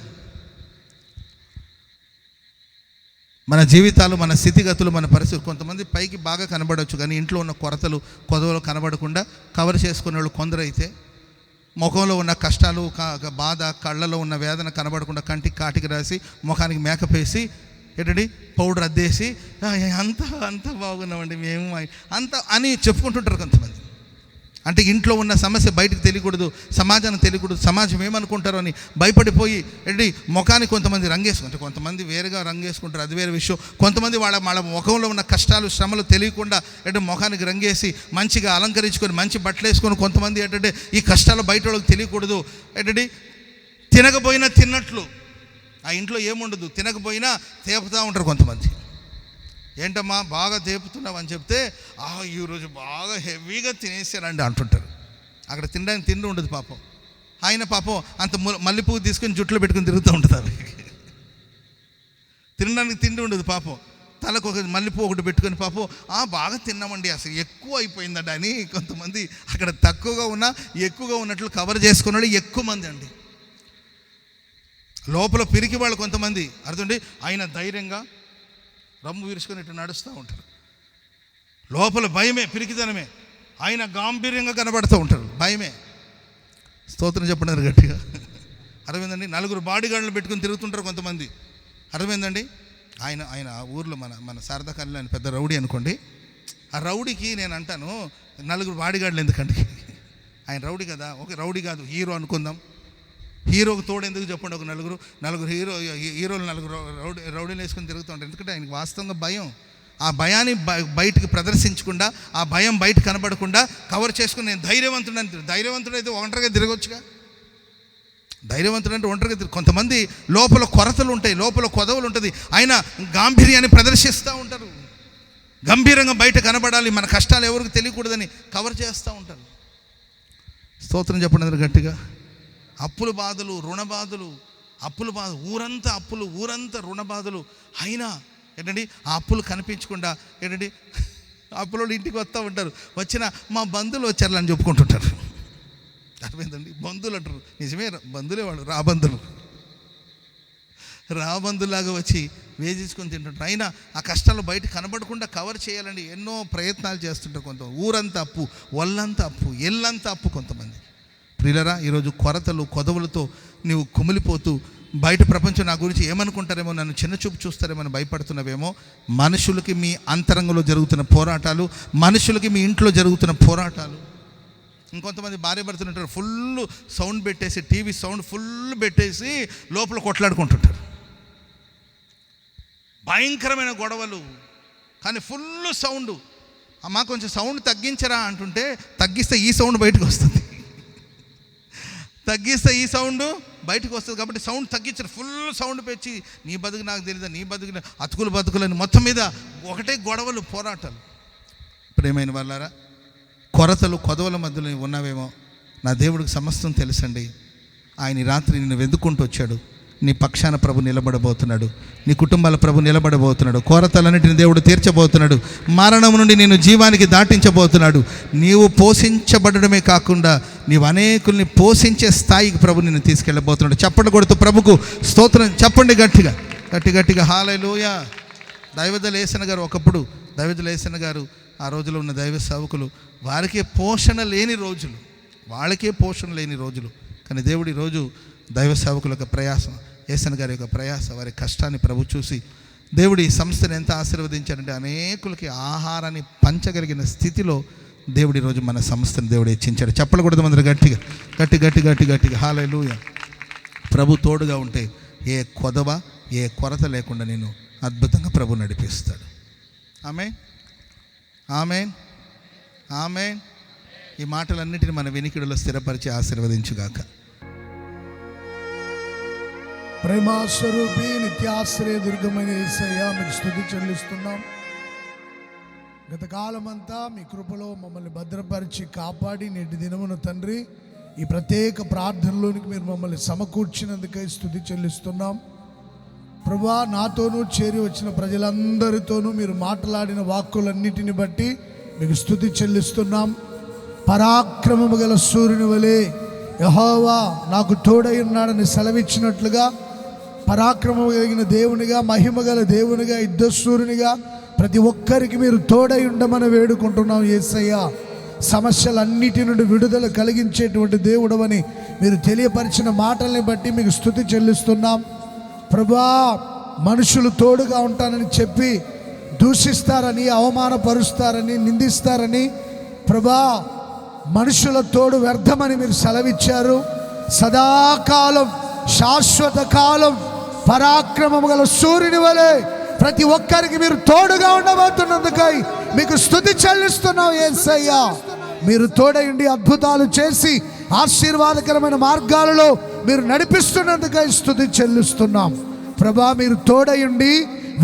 మన జీవితాలు, మన స్థితిగతులు, మన పరిస్థితులు కొంతమంది పైకి బాగా కనబడవచ్చు, కానీ ఇంట్లో ఉన్న కొరతలు, కొదవలు కనబడకుండా కవర్ చేసుకునే వాళ్ళు కొందరైతే, ముఖంలో ఉన్న కష్టాలు, బాధ, కళ్ళలో ఉన్న వేదన కనబడకుండా కంటికి కాటికి రాసి ముఖానికి మేకప్ వేసి ఏంటండి పౌడర్ అద్దేసి అంత బాగున్నామండి మేము అంత అని చెప్పుకుంటుంటారు కొంతమంది. అంటే ఇంట్లో ఉన్న సమస్య బయటకు తెలియకూడదు, సమాజానికి తెలియకూడదు, సమాజం ఏమనుకుంటారో అని భయపడిపోయి ఏంటి ముఖానికి కొంతమంది రంగేసుకుంటారు, కొంతమంది వేరుగా రంగేసుకుంటారు, అది వేరే విషయం. కొంతమంది వాళ్ళ ముఖంలో ఉన్న కష్టాలు, శ్రమలు తెలియకుండా ఏంటంటే ముఖానికి రంగేసి మంచిగా అలంకరించుకొని మంచి బట్టలు వేసుకొని కొంతమంది ఏంటంటే ఈ కష్టాలు బయట వాళ్ళకి తెలియకూడదు ఏంటంటే తినకపోయినా తిన్నట్లు, ఆ ఇంట్లో ఏముండదు, తినకపోయినా తేపుతూ ఉంటారు కొంతమంది. ఏంటమ్మా బాగా తేపుతున్నావు అని చెప్తే ఈరోజు బాగా హెవీగా తినేసానండి అంటుంటారు. అక్కడ తినడానికి తిండి ఉండదు పాపం. ఆయన పాపం అంత మల్లెపువ్వు తీసుకొని జుట్లో పెట్టుకుని తిరుగుతూ ఉంటుంది. తినడానికి తిండి ఉండదు పాపం. తలకు ఒక మల్లెపువ్వు ఒకటి పెట్టుకొని పాపం బాగా తిన్నామండి అసలు ఎక్కువ అయిపోయిందండి అని కొంతమంది అక్కడ తక్కువగా ఉన్నా ఎక్కువగా ఉన్నట్లు కవర్ చేసుకున్నాడు ఎక్కువ మంది అండి. లోపల పిరికి వాళ్ళు కొంతమంది అర్థండి, ఆయన ధైర్యంగా రమ్ము విరుచుకొని ఇట్లా నడుస్తూ ఉంటారు. లోపల భయమే, పిరికితనమే. ఆయన గాంభీర్యంగా కనబడుతూ ఉంటారు, భయమే. స్తోత్రం చెప్పండి గట్టిగా. అర్థమైందండి. 4 బాడీగార్డులు పెట్టుకుని తిరుగుతుంటారు కొంతమంది. అర్థమైందండి. ఆయన ఆ ఊర్లో మన శారదా కాలనీలో ఆయన పెద్ద రౌడీ అనుకోండి. ఆ రౌడీకి నేను అంటాను 4 బాడీగార్డులు ఎందుకండి? ఆయన రౌడీ కదా, ఓకే రౌడీ కాదు, హీరో అనుకుందాం. హీరోకి తోడు ఎందుకు చెప్పండి? ఒక నలుగురు హీరోలు 4 రౌడీలు వేసుకొని తిరుగుతూ ఉంటారు. ఎందుకంటే ఆయనకి వాస్తవంగా భయం. ఆ భయాన్ని బయటకు ప్రదర్శించకుండా, ఆ భయం బయట కనబడకుండా కవర్ చేసుకుని నేను ధైర్యవంతుడైతే ఒంటరిగా తిరగొచ్చుగా. ధైర్యవంతుడు అంటే ఒంటరిగా కొంతమంది లోపల కొరతలు ఉంటాయి, లోపల కొదవలు ఉంటుంది. ఆయన గాంభీర్యాన్ని ప్రదర్శిస్తూ ఉంటారు. గంభీరంగా బయట కనబడాలి, మన కష్టాలు ఎవరికి తెలియకూడదని కవర్ చేస్తూ ఉంటారు. స్తోత్రం చెప్పండి గట్టిగా. అప్పుల బాధలు, రుణ బాధలు, ఊరంతా అప్పులు, ఊరంతా రుణ బాధలు. అయినా ఏంటండి ఆ అప్పులు కనిపించకుండా ఏంటండి అప్పులోళ్ళు ఇంటికి వస్తూ ఉంటారు. వచ్చిన మా బంధువులు వచ్చారు అని చెప్పుకుంటుంటారు. అర్థమైందండి. బంధువులు అంటారు, నిజమే బంధువులే వాళ్ళు, రాబంధులాగా వచ్చి వేధించుకొని తింటుంటారు. అయినా ఆ కష్టాలు బయట కనబడకుండా కవర్ చేయాలండి ఎన్నో ప్రయత్నాలు చేస్తుంటారు. కొంతమంది ఊరంతా అప్పు, ఒళ్ళంతా అప్పు, ఎల్లంతా అప్పు. కొంతమంది ప్రియులరా, ఈరోజు కొరతలు, కొదవులతో నీవు కుమిలిపోతూ బయట ప్రపంచం నా గురించి ఏమనుకుంటారేమో, నన్ను చిన్నచూపు చూస్తారేమో అని భయపడుతున్నావేమో. మనుషులకి మీ అంతరంగంలో జరుగుతున్న పోరాటాలు, మనుషులకి మీ ఇంట్లో జరుగుతున్న పోరాటాలు. ఇంకొంతమంది భార్య భర్తలు ఫుల్ సౌండ్ పెట్టేసి, టీవీ సౌండ్ ఫుల్ పెట్టేసి లోపల కొట్లాడుకుంటుంటారు. భయంకరమైన గొడవలు, కానీ ఫుల్ సౌండ్. అమ్మా కొంచెం సౌండ్ తగ్గించరా అంటుంటే తగ్గిస్తే ఈ సౌండ్ బయటకు వస్తుంది, తగ్గిస్తే ఈ సౌండ్ బయటకు వస్తుంది. కాబట్టి సౌండ్ తగ్గించారు, ఫుల్ సౌండ్ పెంచి నీ బతుకు నాకు తెలియదా, నీ బతుకు అతుకులు బతుకులని మొత్తం మీద ఒకటే గొడవలు, పోరాటాలు. ప్రియమైన వాళ్ళారా, కొరతలు కొదవల మధ్యలో ఉన్నావేమో. నా దేవుడికి సమస్తం తెలుసండి. ఆయన ఈ రాత్రి నిన్ను వెతుక్కుంటూ వచ్చాడు. నీ పక్షాన ప్రభు నిలబడబోతున్నాడు. నీ కుటుంబాల ప్రభు నిలబడబోతున్నాడు. కొరతలన్నిటిని దేవుడు తీర్చబోతున్నాడు. మరణం నుండి నేను జీవానికి దాటించబోతున్నాడు. నీవు పోషించబడమే కాకుండా నీవు అనేకుల్ని పోషించే స్థాయికి ప్రభు నిన్ను తీసుకెళ్ళబోతున్నాడు. చప్పట్లు కొడుతూ ప్రభుకు స్తోత్రం చెప్పండి గట్టిగా, గట్టిగా హల్లెలూయా. దైవజనులు యేసన్న గారు, ఒకప్పుడు దైవజనులు యేసన్న గారు, ఆ రోజులో ఉన్న దైవ సేవకులు, వారికే పోషణ లేని రోజులు, వాళ్ళకే పోషణ లేని రోజులు. కానీ దేవుడు ఈరోజు దైవ సేవకుల యొక్క ప్రయాసం, యేసన్న గారి యొక్క ప్రయాస, వారి కష్టాన్ని ప్రభు చూసి దేవుడు ఈ సంస్థను ఎంత ఆశీర్వదించాడంటే అనేకులకి ఆహారాన్ని పంచగలిగిన స్థితిలో దేవుడు ఈరోజు మన సంస్థను దేవుడు హెచ్చించాడు. చెప్పకూడదు మంది గట్టిగా హల్లెలూయా. ప్రభు తోడుగా ఉంటే ఏ కొదవ ఏ కొరత లేకుండా నేను అద్భుతంగా ప్రభు నడిపిస్తాడు. ఆమేన్, ఆమేన్, ఆమేన్. ఈ మాటలన్నిటిని మన వినికిడిలో స్థిరపరిచి ఆశీర్వదించుగాక. ప్రేమాస్వరూపి నిత్యాశ్రయ దుర్గమైన యేసయ్య, మీకు స్తుతి చెల్లిస్తున్నాం. గత కాలమంతా మీ కృపలో మమ్మల్ని భద్రపరిచి కాపాడి నేటి దినమున తండ్రి ఈ ప్రత్యేక ప్రార్థనలోనికి మీరు మమ్మల్ని సమకూర్చినందుకై స్తుతి చెల్లిస్తున్నాం. ప్రభువా, నాతోనూ చేరి వచ్చిన ప్రజలందరితోనూ మీరు మాట్లాడిన వాక్కులన్నిటిని బట్టి మీకు స్తుతి చెల్లిస్తున్నాం. పరాక్రమము గల సూర్యుని వలె యెహోవా నాకు తోడై ఉన్నాడని సెలవిచ్చినట్లుగా పరాక్రమము కలిగిన దేవునిగా, మహిమ గల దేవునిగా, యుద్ధశూరునిగా ప్రతి ఒక్కరికి మీరు తోడై ఉండమని వేడుకుంటున్నాం. యేసయ్య, సమస్యలన్నిటి నుండి విడుదల కలిగించేటువంటి దేవుడవని మీరు తెలియపరిచిన మాటల్ని బట్టి మీకు స్తుతి చెల్లిస్తున్నాం. ప్రభువా, మనుషులు తోడుగా ఉంటానని చెప్పి దూషిస్తారని, అవమానపరుస్తారని, నిందిస్తారని, ప్రభా మనుషుల తోడు వ్యర్థమని మీరు సెలవిచ్చారు. సదాకాలం, శాశ్వత కాలం పరాక్రమము గల సూర్యుని వలె ప్రతి ఒక్కరికి మీరు తోడుగా ఉండబోతున్నందుకై మీకు స్తుతి చెల్లిస్తున్నాం. యేసయ్య, మీరు తోడయుండి అద్భుతాలు చేసి ఆశీర్వాదకరమైన మార్గాలలో మీరు నడిపిస్తున్నందుకై స్తుతి చెల్లిస్తున్నాం. ప్రభా, మీరు తోడయుండి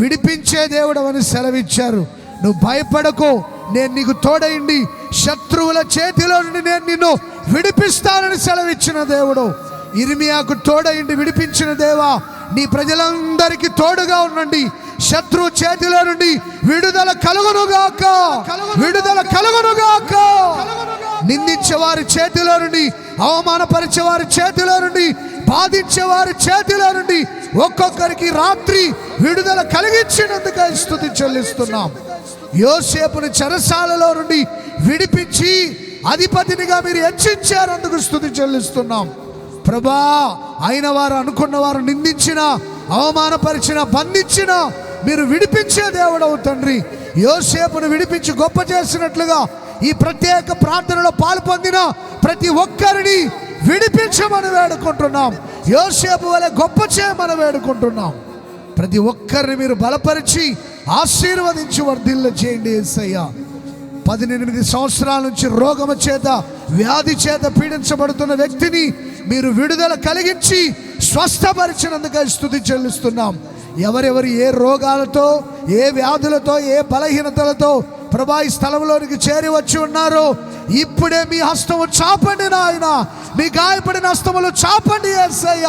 విడిపించే దేవుడవని సెలవిచ్చారు. నువ్వు భయపడకు, నేను నీకు తోడయుండి శత్రువుల చేతిలో నుండి నేను నిన్ను విడిపిస్తానని సెలవిచ్చిన దేవుడు. ఇర్మియాకు తోడయుండి విడిపించిన దేవా, నీ ప్రజలందరికీ తోడుగా ఉండండి. శత్రువు చేతిలో నుండి విడుదల కలుగునుగాక, విడుదల కలుగునుగాక. నిందించే వారి చేతిలో నుండి, అవమానపరిచే వారి చేతిలో నుండి, బాధించే వారి చేతిలో నుండి ఒక్కొక్కరికి రాత్రి విడుదల కలిగించినందుకై స్తుతి చెల్లిస్తున్నాం. యోసేపుని చెరసాలలో నుండి విడిపించి అధిపతినిగా మీరు హెచ్చించారందుకు స్తుతి చెల్లిస్తున్నాం. ప్రభా, అయిన వారు అనుకున్న వారు నిందించిన, అవమానపరిచిన, బంధించిన మీరు విడిపించే దేవుడవు తండ్రి. యోసేపును విడిపించి గొప్ప చేసినట్లుగా ఈ ప్రత్యేక ప్రార్థనలో పాల్పొందిన ప్రతి ఒక్కరిని విడిపించమని వేడుకుంటున్నాం. యోసేపు వలె గొప్ప చేయమని వేడుకుంటున్నాం. ప్రతి ఒక్కరిని మీరు బలపరిచి ఆశీర్వదించి వర్ధిల్ల చేయండి. యేసయ్య, 18 సంవత్సరాల నుంచి రోగము చేత, వ్యాధి చేత పీడించబడుతున్న వ్యక్తిని మీరు విడుదల కలిగించి స్వస్థపరిచినందుకు స్తుతి చెల్లిస్తున్నాం. ఎవరెవరు ఏ రోగాలతో, ఏ వ్యాధులతో, ఏ బలహీనతలతో ప్రభా ఈ స్థలంలోనికి చేరి వచ్చి ఉన్నారో ఇప్పుడే మీ హస్తము చాపండి నాయన, మీ గాయపడిన హస్తములు చాపండి. యేసయ్య,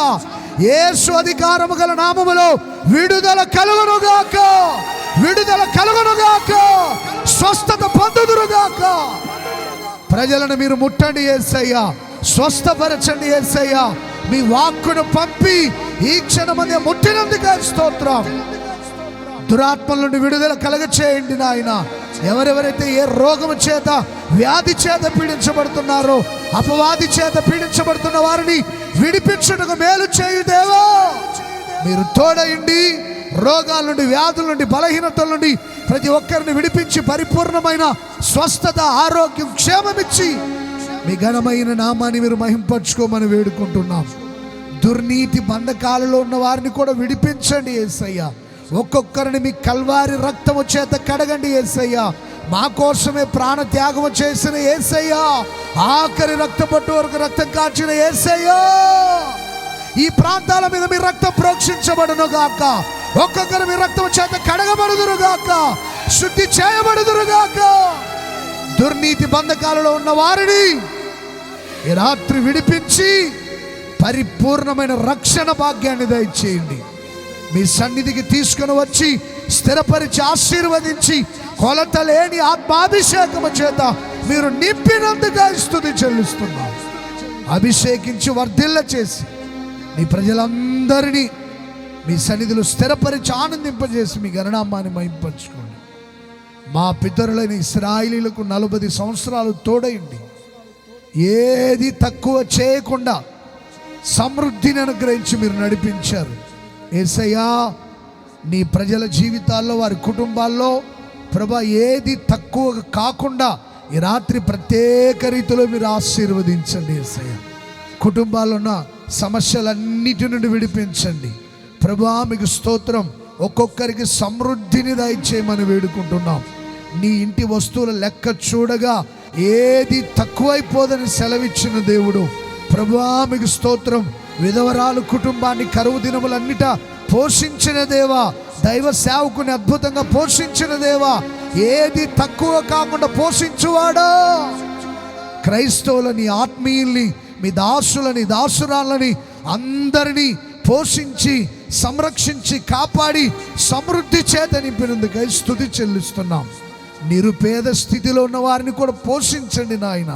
యేసు అధికారము గల నామములో విడుదల కలుగునుగాక, విడుదల కలుగునుగాక, స్వస్థత పొందుదురుగాక. ప్రజలను మీరు ముట్టండి యేసయ్య, స్వస్థపరచండి యేసయ్య. మీ వాక్కును పంపి ఈ క్షణమందే ముట్టినందుకే స్తోత్రం. దురాత్మల నుండి విడుదల కలగచేయండి నాయన. ఎవరెవరైతే ఏ రోగము చేత, వ్యాధి చేత పీడించబడుతున్నారో, అపవాది చేత పీడించబడుతున్న వారిని విడిపించుటకు మేలు చేయు దేవా. మీరు తోడయండి. రోగాల నుండి, వ్యాధుల నుండి, బలహీనతల నుండి ప్రతి ఒక్కరిని విడిపించి పరిపూర్ణమైన స్వస్థత, ఆరోగ్యం, క్షేమమిచ్చి మీ ఘనమైన నామాన్ని మీరు మహింపరచుకోమని వేడుకుంటున్నాం. దుర్నీతి బంధకాలలో ఉన్న వారిని కూడా విడిపించండి యేసయ్య. ఒక్కొక్కరిని మీ కల్వారి రక్తము చేత కడగండి యేసయ్య. మా కోసమే ప్రాణ త్యాగము చేసిన యేసయ్య, ఆఖరి రక్త పట్టు వరకు రక్తం కాచిన యేసయ్య, ఈ ప్రాంతాల మీద మీ రక్తం ప్రోక్షించబడును గాక. ఒక్కొక్కరు మీ రక్తం చేత కడగబడుదురు గాక, శుద్ధి చేయబడుదురు గాక. దుర్నీతి బంధకాలలో ఉన్న వారిని ఈ రాత్రి విడిపించి పరిపూర్ణమైన రక్షణ భాగ్యాన్ని దయచేయండి. మీ సన్నిధికి తీసుకుని వచ్చి స్థిరపరిచి ఆశీర్వదించి కొలత లేని ఆత్మాభిషేకము చేత మీరు నింపినందుగా స్తుతి చెల్లిస్తున్నాం. అభిషేకించి వర్ధిల్ల చేసి మీ ప్రజలందరినీ మీ సన్నిధిలో స్థిరపరిచి ఆనందింపజేసి మీ గణనామాన్ని మహింపరచుకోండి. మా పితరులైన ఇశ్రాయేలీయులకు 40 సంవత్సరాలు తోడయండి. ఏది తక్కువ చేయకుండా సమృద్ధిని అనుగ్రహించి మీరు నడిపించారు. యేసయ్యా, నీ ప్రజల జీవితాల్లో వారి కుటుంబాల్లో ప్రభా ఏది తక్కువ కాకుండా ఈ రాత్రి ప్రత్యేక రీతిలో మీరు ఆశీర్వదించండి. యేసయ్య, కుటుంబాల్లో ఉన్న సమస్యలన్నిటి నుండి విడిపించండి. ప్రభా మీకు స్తోత్రం. ఒక్కొక్కరికి సమృద్ధిని దయచేయమని వేడుకుంటున్నాం. నీ ఇంటి వస్తువుల లెక్క చూడగా ఏది తక్కువైపోదని సెలవిచ్చిన దేవుడు. ప్రభువా మీకు స్తోత్రం. విధవరాలు కుటుంబాన్ని కరువు దినములన్నిట పోషించిన దేవా, దైవ సేవకుని అద్భుతంగా పోషించిన దేవా, ఏది తక్కువ కాకుండా పోషించువాడా. క్రైస్తవులని, ఆత్మీయుల్ని, మీ దాసులని, దాసురాలని అందరినీ పోషించి సంరక్షించి కాపాడి సమృద్ధి చేత నింపినందుకై స్తుతి చెల్లిస్తున్నాం. నిరుపేద స్థితిలో ఉన్న వారిని కూడా పోషించండి నాయన.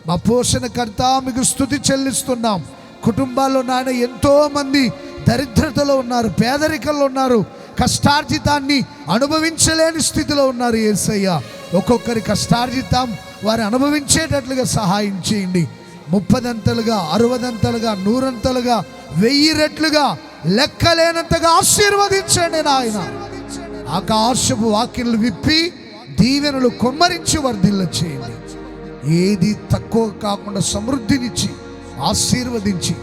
మా పోషణకర్త మీకు స్తుతి చెల్లిస్తున్నాం. కుటుంబాల్లో నాయన ఎంతోమంది దరిద్రతలో ఉన్నారు, పేదరికంలో ఉన్నారు, కష్టార్జితాన్ని అనుభవించలేని స్థితిలో ఉన్నారు. యేసయ్య, ఒక్కొక్కరి కష్టార్జితం వారు అనుభవించేటట్లుగా సహాయం చేయండి. 30 అంతలుగా, 60 అంతలుగా, 100 అంతలుగా, 1000 రెట్లుగా, లెక్కలేనంతగా ఆశీర్వదించండి నాయన. ఆకాశపు వాకిళ్ళు విప్పి దీవెనలు కొమ్మరించి వర్ధిల్ల చేయండి. ఏది తక్కువ కాకుండా సమృద్ధినిచ్చి ఆశీర్వదించి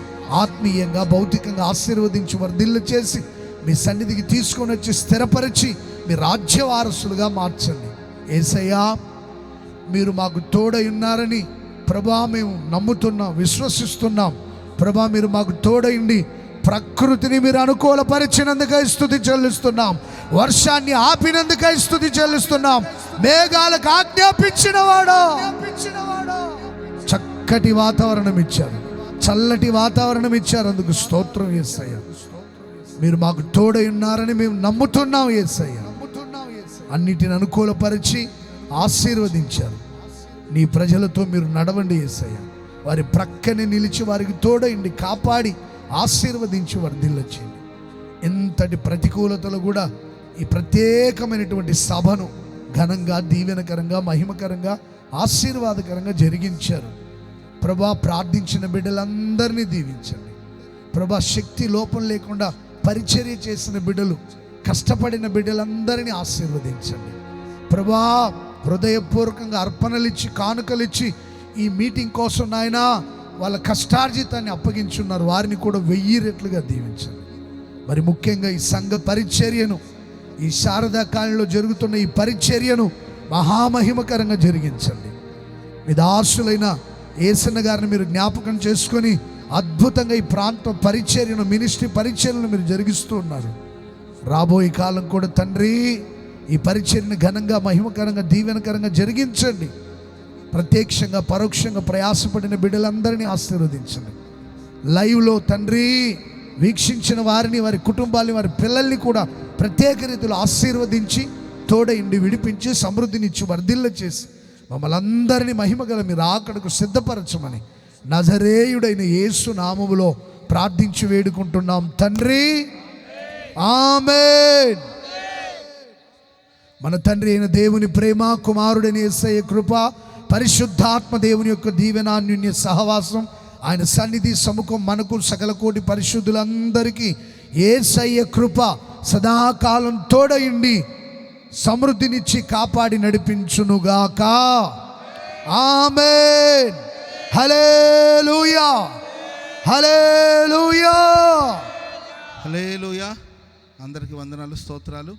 ఆత్మీయంగా, భౌతికంగా ఆశీర్వదించి వర్ధిల్ల చేసి మీ సన్నిధికి తీసుకొని వచ్చి స్థిరపరిచి మీ రాజ్య వారసులుగా మార్చండి. యేసయ్యా, మీరు మాకు తోడై ఉన్నారని ప్రభా మేము నమ్ముతున్నాం, విశ్వసిస్తున్నాం. ప్రభా, మీరు మాకు తోడైండి ప్రకృతిని మీరు అనుకూలపరిచినందుకై స్తుతి చెల్లిస్తున్నాం. వర్షాన్ని ఆపినందుకై స్తుతి చెల్లిస్తున్నాం. మేఘాలకు ఆజ్ఞాపించినవాడా, చక్కటి వాతావరణం ఇచ్చారు, చల్లటి వాతావరణం ఇచ్చారు. అందుకు స్తోత్రం యేసయ్య. మీరు మాకు తోడై ఉన్నారని మేము నమ్ముతున్నాం యేసయ్య. అన్నిటిని అనుకూలపరిచి ఆశీర్వదించారు. నీ ప్రజలతో మీరు నడవండి యేసయ్య. వారి ప్రక్కనే నిలిచి వారికి తోడైండి, కాపాడి ఆశీర్వదించి వర్ధిల్ల చేయండి. ఎంతటి ప్రతికూలతలు కూడా ఈ ప్రత్యేకమైనటువంటి సభను ఘనంగా, దీవెనకరంగా, మహిమకరంగా, ఆశీర్వాదకరంగా జరిగించారు. ప్రభా, ప్రార్థించిన బిడ్డలందరినీ దీవించండి. ప్రభా, శక్తి లోపం లేకుండా పరిచర్య చేసిన బిడ్డలు, కష్టపడిన బిడ్డలందరినీ ఆశీర్వదించండి. ప్రభా, హృదయపూర్వకంగా అర్పణలిచ్చి, కానుకలిచ్చి ఈ మీటింగ్ కోసం నాయనా వాళ్ళ కష్టార్జితాన్ని అప్పగించున్నారు. వారిని కూడా 1000 రెట్లుగా దీవించండి. మరి ముఖ్యంగా ఈ సంఘ పరిచర్యను, ఈ శారదా కాలంలో జరుగుతున్న ఈ పరిచర్యను మహామహిమకరంగా జరిగించండి. మీ దాసులైన యేసన్న గారిని మీరు జ్ఞాపకం చేసుకొని అద్భుతంగా ఈ ప్రాంతం పరిచర్యను, మినిస్ట్రీ పరిచర్యను మీరు జరిగిస్తూ ఉన్నారు. రాబోయే కాలం కూడా తండ్రి ఈ పరిచర్యను ఘనంగా, మహిమకరంగా, దీవెనకరంగా జరిగించండి. ప్రత్యక్షంగా, పరోక్షంగా ప్రయాసపడిన బిడ్డలందరినీ ఆశీర్వదించండి. లైవ్లో తండ్రి వీక్షించిన వారిని, వారి కుటుంబాలని, వారి పిల్లల్ని కూడా ప్రత్యేక రీతిలో ఆశీర్వదించి తోడైండి, విడిపించి సమృద్ధినిచ్చి వర్ధిల్ల చేసి మమ్మల్ని అందరినీ మహిమగల మీరు ఆకడకు సిద్ధపరచమని నజరేయుడైన యేసు నామములో ప్రార్థించి వేడుకుంటున్నాం తండ్రి. ఆమేన్. మన తండ్రి అయిన దేవుని ప్రేమ, కుమారుడైన యేసయ్య కృప, పరిశుద్ధాత్మ దేవుని యొక్క దీవెనాన్యున్య సహవాసం, ఆయన సన్నిధి సముఖం మనకు సకల కోటి పరిశుద్ధులందరికీ యేసయ్య కృప సదాకాలం తోడయుండి సమృద్ధినిచ్చి కాపాడి నడిపించునుగాక. ఆమేన్. హల్లెలూయా, హల్లెలూయా, హల్లెలూయా. అందరికీ వందనాలు, స్తోత్రాలు.